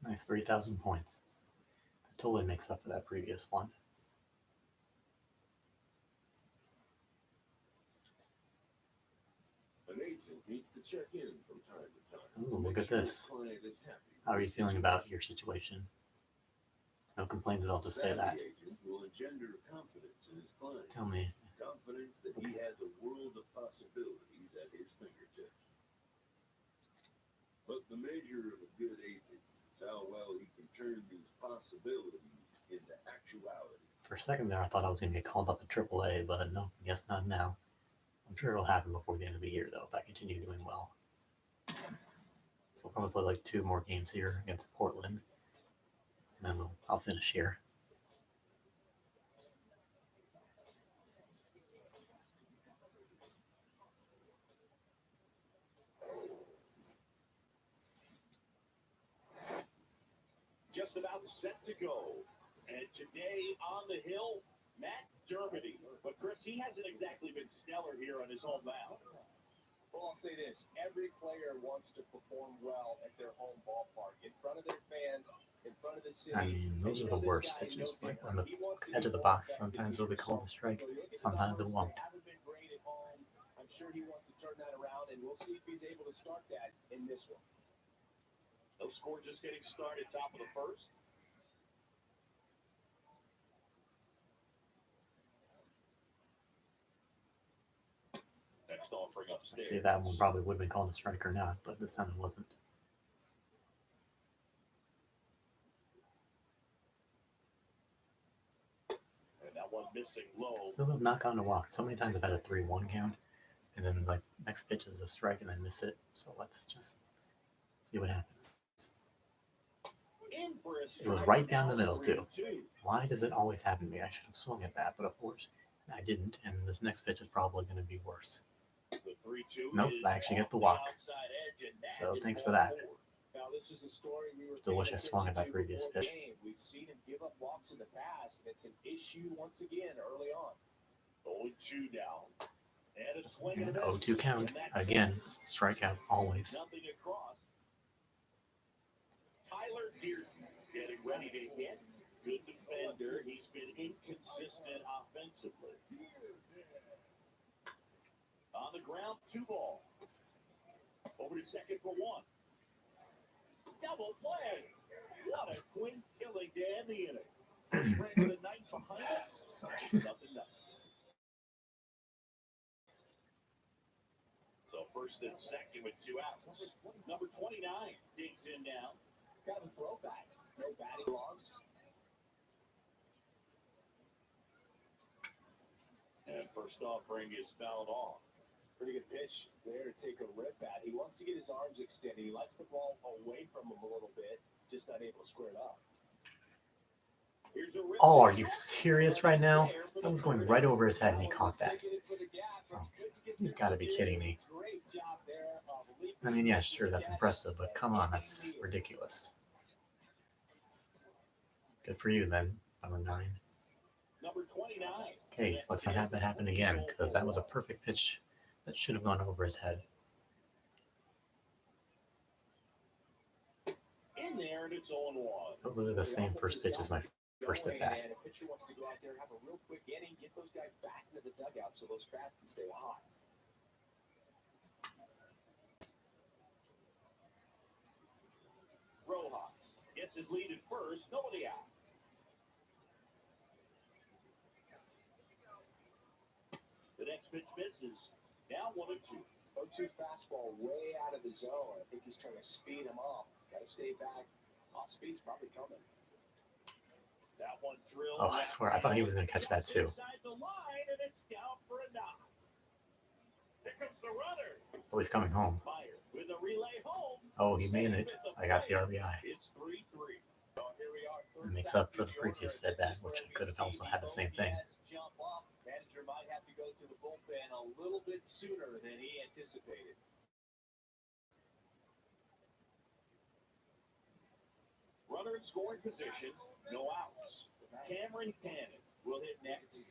Nice 3,000 points. That totally makes up for that previous one. An agent needs to check in from time to time. Ooh, look at this. How are you feeling about your situation? No complaints, I'll just say that. Agent will engender confidence in his client. Tell me. Confidence that he has a world of possibilities at his fingertips. But the measure of a good agent is how well he can turn these possibilities into actuality. For a second there, I thought I was going to get called up to AAA, but no, I guess not now. I'm sure it'll happen before the end of the year, though, if I continue doing well. So I'll probably play like 2 more games here against Portland, and then I'll finish here. Just about set to go. And today on the hill, Matt Dermody. But Chris, he hasn't exactly been stellar here on his home mound. Well, I'll say this. Every player wants to perform well at their home ballpark, in front of their fans, in front of the city. I mean, those are the worst pitches. Like on the edge of the box, sometimes it'll be called a strike, sometimes it won't. I'm sure he wants to turn that around, and we'll see if he's able to start that in this one. No score, just getting started, top of the first. Next offering upstairs. See, that one probably would have been called a strike or not, but this time it wasn't. And that one missing low. Still have not gotten a walk. So many times I've had a 3-1 count, and then like next pitch is a strike and I miss it. So let's just see what happens. It was right down the middle too. Why does it always happen to me? I should have swung at that, but of course I didn't, and this next pitch is probably going to be worse. Nope, I actually get the walk. So thanks for that. Now, this is a story we were Still wish I swung at that previous pitch. We've seen him give up walks in the past, and it's an issue once again early on. 0-2 down. And a swing And and a 0-2 count. Again, strikeout always. Nothing across. Tyler Dearden getting ready to hit. Good defender. He's been inconsistent offensively. On the ground, 2 ball. Over to second for 1. Double play. What a quick killing to end the inning. First ran to the 9th behind us. Sorry. Nothing. So first and second with 2 outs. Number 29 digs in now. Kind of a throwback. No batting gloves. And first offering is fouled off. Pretty good pitch there to take a rip at. He wants to get his arms extended. He likes the ball away from him a little bit, just not able to square it up. Here's a rip. Oh, are you serious right now? That was going right over his head and he caught that. Oh, you've got to be kidding me. I mean, yeah, sure, that's impressive, but come on, that's ridiculous. Good for you then, number 9. Number 29. Okay, let's not have that happen again, because that was a perfect pitch that should have gone over his head. In there, and it's 0-1. Those are the same first pitch as my first at bat. And a pitcher wants to go out there, have a real quick inning, get those guys back into the dugout so those bats can stay hot. Rojas gets his lead at first. Nobody out. The next pitch misses. Now 1-2. 0-2 fastball way out of the zone. I think he's trying to speed him off. Got to stay back. Off speed's probably coming. That one drilled. Oh, I swear, I thought he was going to catch that too. Inside the line, and it's down for a knock. Here comes the runner. Oh, he's coming home. Meyer with a relay home. Oh, he made it. I got the RBI. It's 3-3. So here we are. It makes up for the previous at bat, which I could have also had the same thing. Jump off. Manager might have to go to the bullpen a little bit sooner than he anticipated. Runner in scoring position. No outs. Cameron Cannon will hit next.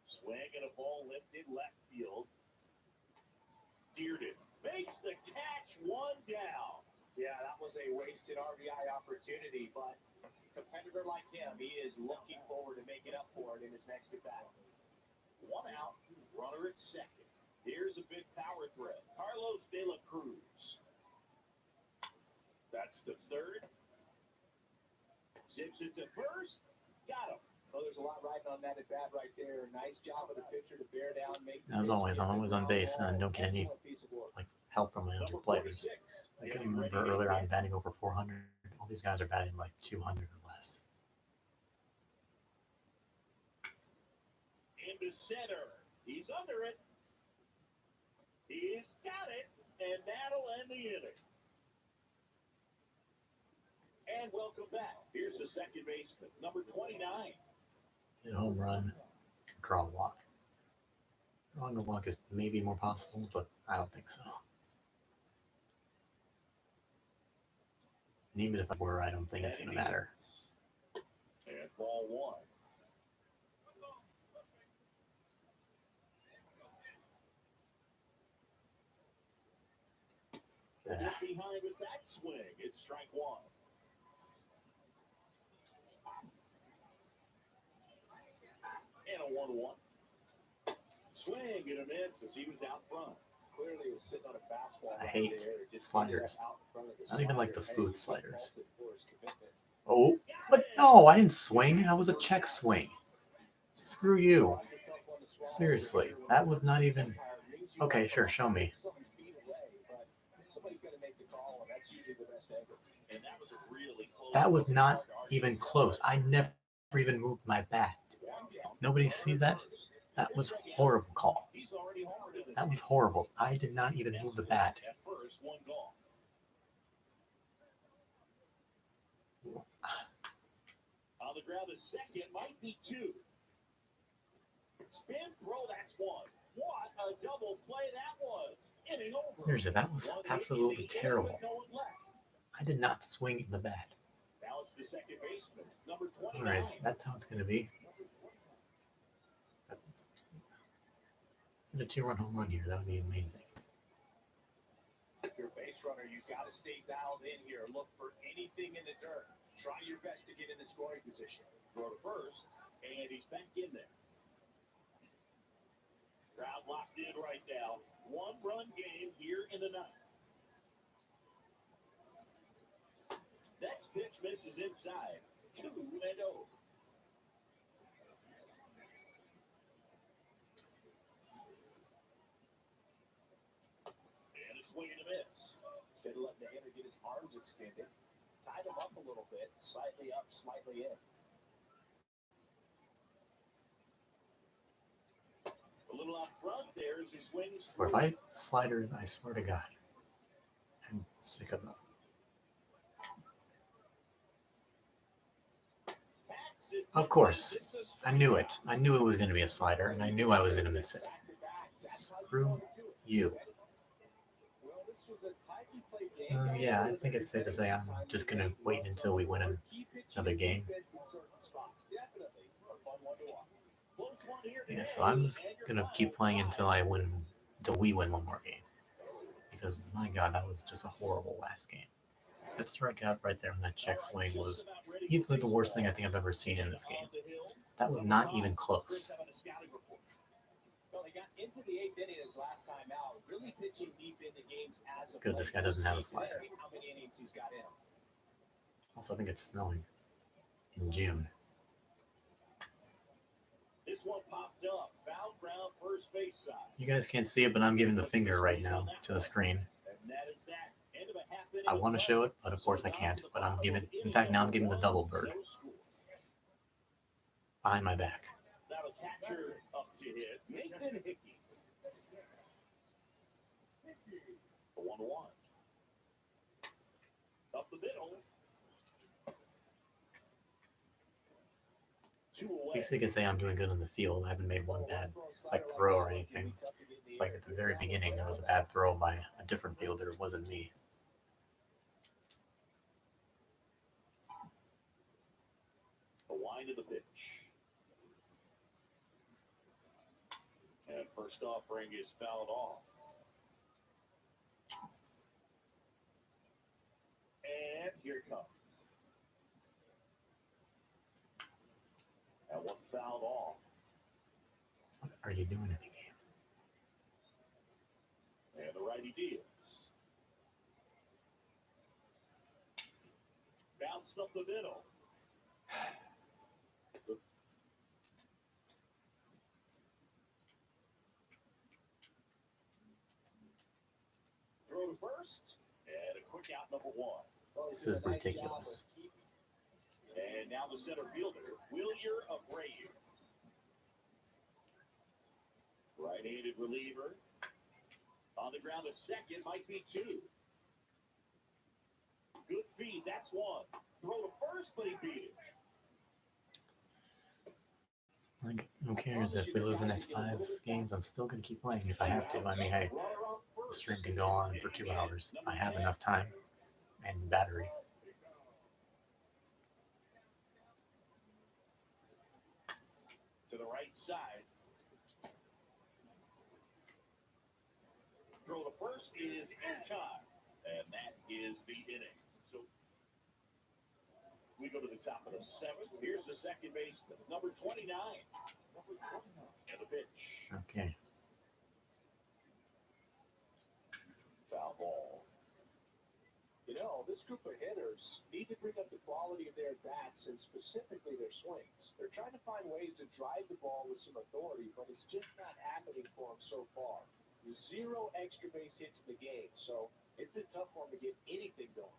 Swing and a ball lifted left field. Dearden makes the catch, 1 down. Yeah, that was a wasted RBI opportunity, but a competitor like him, he is looking forward to making up for it in his next at-bat. 1 out, runner at second. Here's a big power threat. Carlos De La Cruz. That's the third. Zips it to first. Got him. Well, there's a lot riding on that at-bat right there. Nice job of the pitcher to bear down. As always, I'm always on base and I don't get any help from my other players. Like I remember earlier I'm batting over 400. All these guys are batting like 200 or less. to center. He's under it. He's got it, and that'll end the inning. And welcome back. Here's the second baseman, number 29. Hit a home run, draw a walk. Drawing a walk is maybe more possible, but I don't think so. And even if I were, I don't think it's going to matter. And ball one. Get behind with that swing. It's strike one. And a 1-1. Swing and a miss as he was out front. Clearly, he was sitting on a fastball. I right hate there, just sliders. out in front of the Not even like the slider, and food he sliders. faulted for his commitment. Oh, what? No, I didn't swing. That was a check swing. Screw you. Seriously, that was not even. Okay, sure, show me. That was not even close. I never even moved my bat. Nobody sees that? That was horrible call. That was horrible. I did not even move the bat. On the ground, a second might be two. Spin throw, that's one. What a double play that was. Inning over. Seriously, that was absolutely terrible. I did not swing the bat. Now it's the second baseman, number 29. All right, that's how it's going to be. A 2-run home run here. That would be amazing. If you're a base runner, you've got to stay dialed in here. Look for anything in the dirt. Try your best to get in the scoring position. Throw to first, and he's back in there. Crowd locked in right now. 1-run game here in the ninth. Next pitch misses inside. 2-0. And a swing and a miss. Instead of letting the hitter get his arms extended, tie them up a little bit, slightly up, slightly in. A little out front there as he swings. So if I sliders, I swear to God, I'm sick of them. Of course, I knew it. I knew it was going to be a slider, and I knew I was going to miss it. Screw you. So yeah, I think it's safe to say I'm just going to wait until we win another game. Yeah, so I'm just going to keep playing until we win one more game. Because, my God, that was just a horrible last game. That strikeout right there on that check swing was easily the worst thing I think I've ever seen in this game. That was not even close. Well, he got into the 8th inning his last time out, really pitching deep into games as of Good, this guy doesn't have a slider. How many innings he's got in. Also, I think it's snowing in June. This one popped up. Foul ground, first base side. You guys can't see it, but I'm giving the finger right now to the screen. And that is that. End of a half inning. I want to show it, but of course I can't. But I'm giving, in fact, now I'm giving the double bird behind my back. Now the catcher up to hit. Nathan Hickey. A 1-1. Up the middle. 2 away. At least you could say I'm doing good in the field. I haven't made one bad throw or anything. Like at the very beginning, there was a bad throw by a different fielder. It wasn't me. The wind of the pitch. And first offering is fouled off. And here it comes. That one fouled off. What are you doing in the game? And the righty deals. Bounced up the middle. Throw to first. And a quick out, number 1. This is ridiculous. And now the center fielder, Wilyer Abreu. Right-handed reliever. On the ground, a second, might be two. Good feed, that's one. Throw to first, but he beat it. Like, who cares if we lose the next 5 games? I'm still going to keep playing if I have to. I mean, hey, the stream can go on for 2 hours. I have enough time and battery. To the right side. Throw to first is in time. And that is the inning. So we go to the top of the 7th. Here's the second baseman, number 29. And the pitch. Okay. Foul ball. You know, this group of hitters need to bring up the quality of their bats and specifically their swings. They're trying to find ways to drive the ball with some authority, but it's just not happening for them so far. 0 extra base hits in the game, so it's been tough for them to get anything going.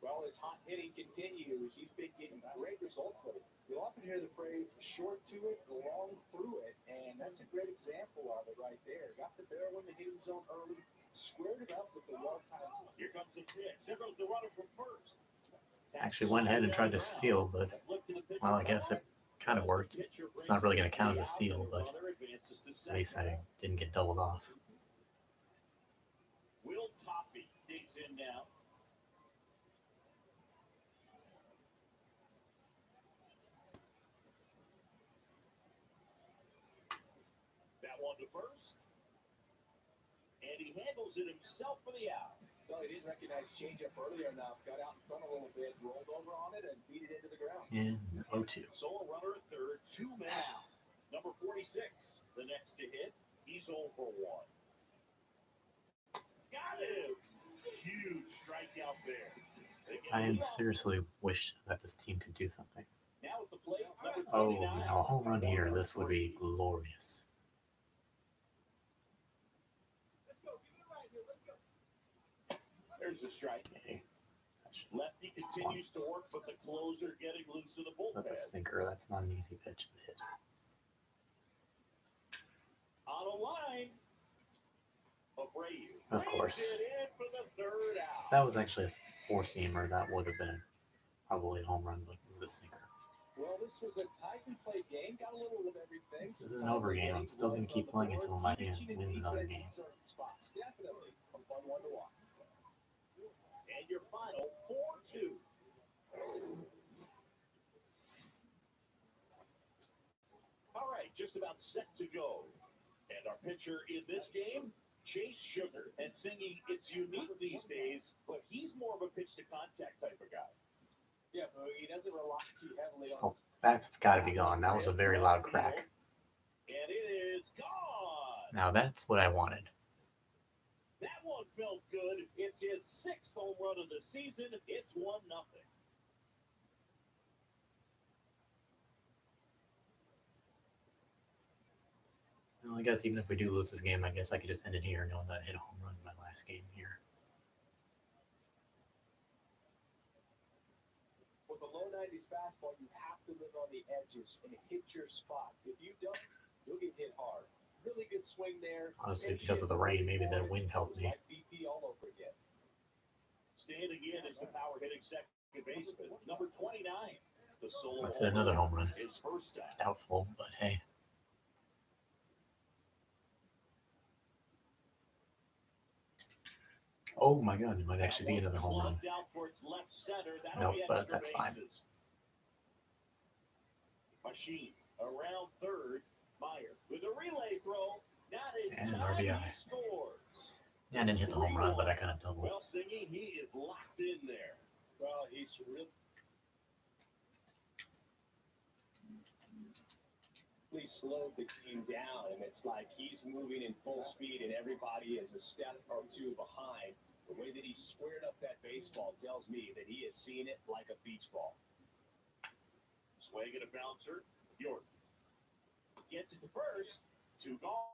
Well, as hot hitting continues, he's been getting great results with it. You'll often hear the phrase short to it, long through it, and that's a great example of it right there. Got the barrel in the hitting zone early, squared it up with the well-timed. Here comes the pitch. There goes the runner from first. Actually went ahead and tried to steal, but, well, I guess it kind of worked. It's not really going to count as a steal, but at least I didn't get doubled off. Will Toffee digs in now. That one to first. And he handles it himself for the out. Well, he didn't recognize changeup earlier enough, got out in front a little bit, rolled over on it, and beat it into the ground. And 0-2. Solo runner at third, 2 men out. Number 46, the next to hit. He's 0 for 1. Got him! Huge strikeout there. I am seriously wish that this team could do something. Now at the plate, number Oh, 29. now a home run here. This would be glorious. There's the strike. Okay. Lefty continues to work, but the closer getting loose to the bullpen. That's a sinker. That's not an easy pitch to hit. On a line. Abreu. Of course. Brings it in for the third out. That was actually a 4-seamer. That would have been probably a home run, but it was a sinker. Well, this was a tight and play game. Got a little of everything. This is an over game. I'm still going to keep playing until my man wins another game. Definitely a fun one to watch. And your final 4-2. All right, just about set to go. And our pitcher in this game, Chase Sugar. And singing, it's unique these days, but he's more of a pitch-to-contact type of guy. Yeah, but he doesn't rely too heavily on. Oh, that's got to be gone. That was a very loud crack. And it is gone. Now that's what I wanted. That one felt good. It's his 6th home run of the season. It's 1-0. Well, I guess even if we do lose this game, I guess I could just end it here knowing that I hit a home run in my last game here. With a low 90s fastball, you have to live on the edges and hit your spots. If you don't, you'll get hit hard. Really good swing there. Honestly, because of the rain, maybe the wind helped me. Like BP all over again. Standing in is the power hitting second baseman, number 29. The solo Let's hit another home run. His first time. Doubtful, but hey. Oh my god, it might actually be another home run. Nope, but that's fine. Machine around third. Meyer with a relay throw. Not in And an time, RBI. he scores. Yeah, I didn't hit the home run, but I kind of doubled. Well, Singy, he is locked in there. Well, he's really slowed the game down, and it's like he's moving in full speed, and everybody is a step or two behind. The way that he squared up that baseball tells me that he is seeing it like a beach ball. Swing and a bouncer. York gets it to first. 2 gone.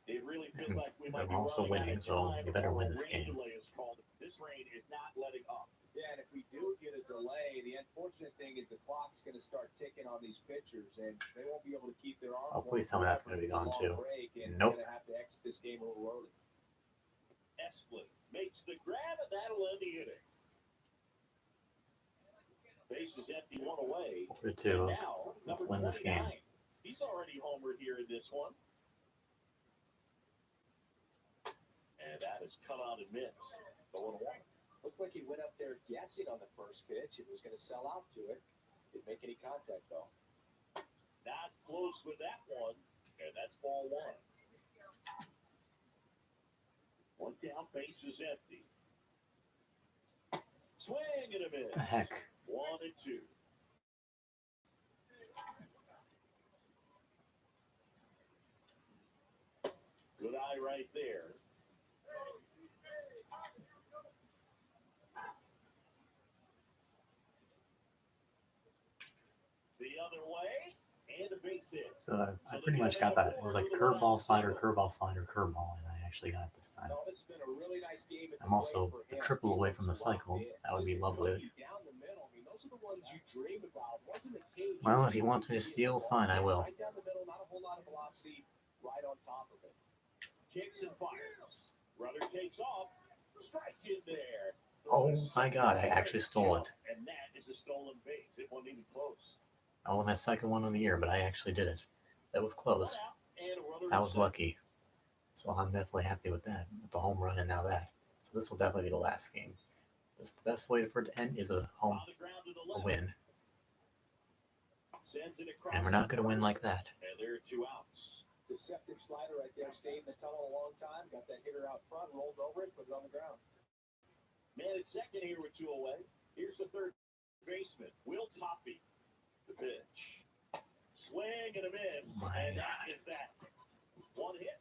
It really feels like we might be We're also running out winning, of so time you better before win a this rain game. delay is called. This rain is not letting up. Yeah, understand if we do get a delay, the unfortunate thing is the clock's going to start ticking on these pitchers, and they won't be able to keep their arms. Oh, please tell me that's going to be gone too. Nope. Going to have to exit this game a little early. Esplin makes the grab, and that'll end the inning. Base is empty, one away. 4-2. Now, Let's win this game. He's already homered here in this one. And that has come out and missed. 0-1. Looks like he went up there guessing on the first pitch and was going to sell out to it. Didn't make any contact, though. Not close with that one. And that's ball one. One down, base is empty. Swing and a miss. The heck? 1-2. Good eye right there. The other way, and a base hit. So I pretty much got that. It was like curveball, slider, curveball, slider, curveball, and I actually got it this time. I'm also a triple away from the cycle. That would be lovely. Well, if you want me to steal, fine, I will. Right down the middle, not a whole lot of velocity, right on top of it. Kicks and fires. Runner takes off. Strike in there. Oh my god, I actually stole it. And that is a stolen base. It wasn't even close. I won my second one of the year, but I actually did it. That was close. That was lucky. So I'm definitely happy with that. With the home run and now that. So this will definitely be the last game. The best way for it to end is a win. And we're not going to win like that. And there are 2 outs. Deceptive slider right there, stayed in the tunnel a long time, got that hitter out front, rolled over it, put it on the ground. Man at second here with 2 away. Here's the third baseman, Will Toppy. The pitch. Swing and a miss. And that is that. 1 hit.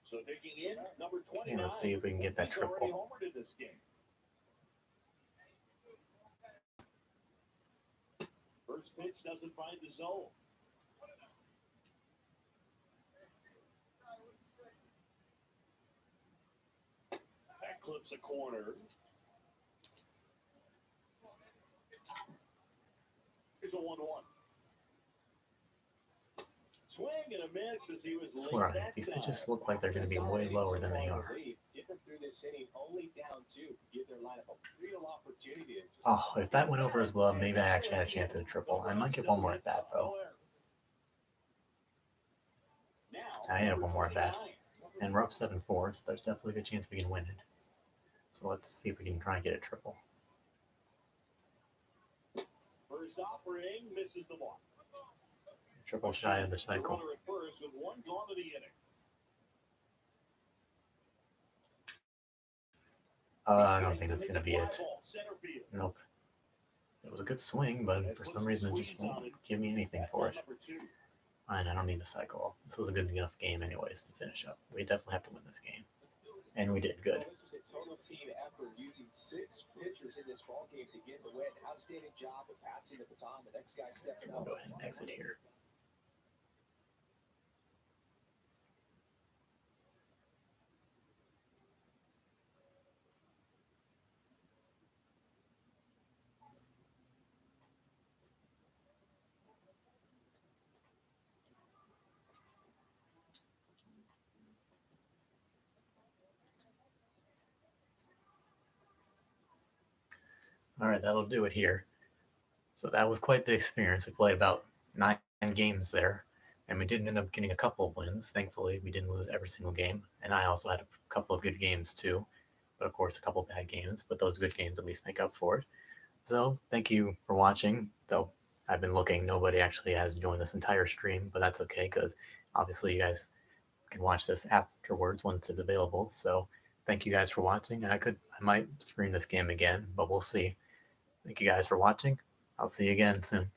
So digging in, number 29. Yeah, let's see if we can get that triple. He's already homered in this game. First pitch doesn't find the zone. That clips a corner. Here's a 1-1. Swing and a miss as he was late. Swear, these pitches look like they're going to be way lower than they are. Oh, if that went over his glove, maybe I actually had a chance at a triple. I might get one more at bat, though. I had one more at bat. And we're up 7-4, so there's definitely a good chance we can win it. So let's see if we can try and get a triple. First offering misses the mark. Triple shy of the cycle. I don't think that's going to be it. Nope. It was a good swing, but for some reason it just won't give me anything for it. Fine, I don't need the cycle. This was a good enough game anyways to finish up. We definitely have to win this game. And we did good. This was a total team effort using 6 pitchers in this ball game to get the win. Outstanding job of passing at the time. The next guy stepping We'll up. go ahead and exit here. All right, that'll do it here. So that was quite the experience. We played about 9 games there, and we did end up getting a couple of wins. Thankfully, we didn't lose every single game, and I also had a couple of good games too, but of course a couple of bad games, but those good games at least make up for it. So thank you for watching, though I've been looking. Nobody actually has joined this entire stream, but that's okay because obviously you guys can watch this afterwards once it's available. So thank you guys for watching. I might stream this game again, but we'll see. Thank you guys for watching. I'll see you again soon.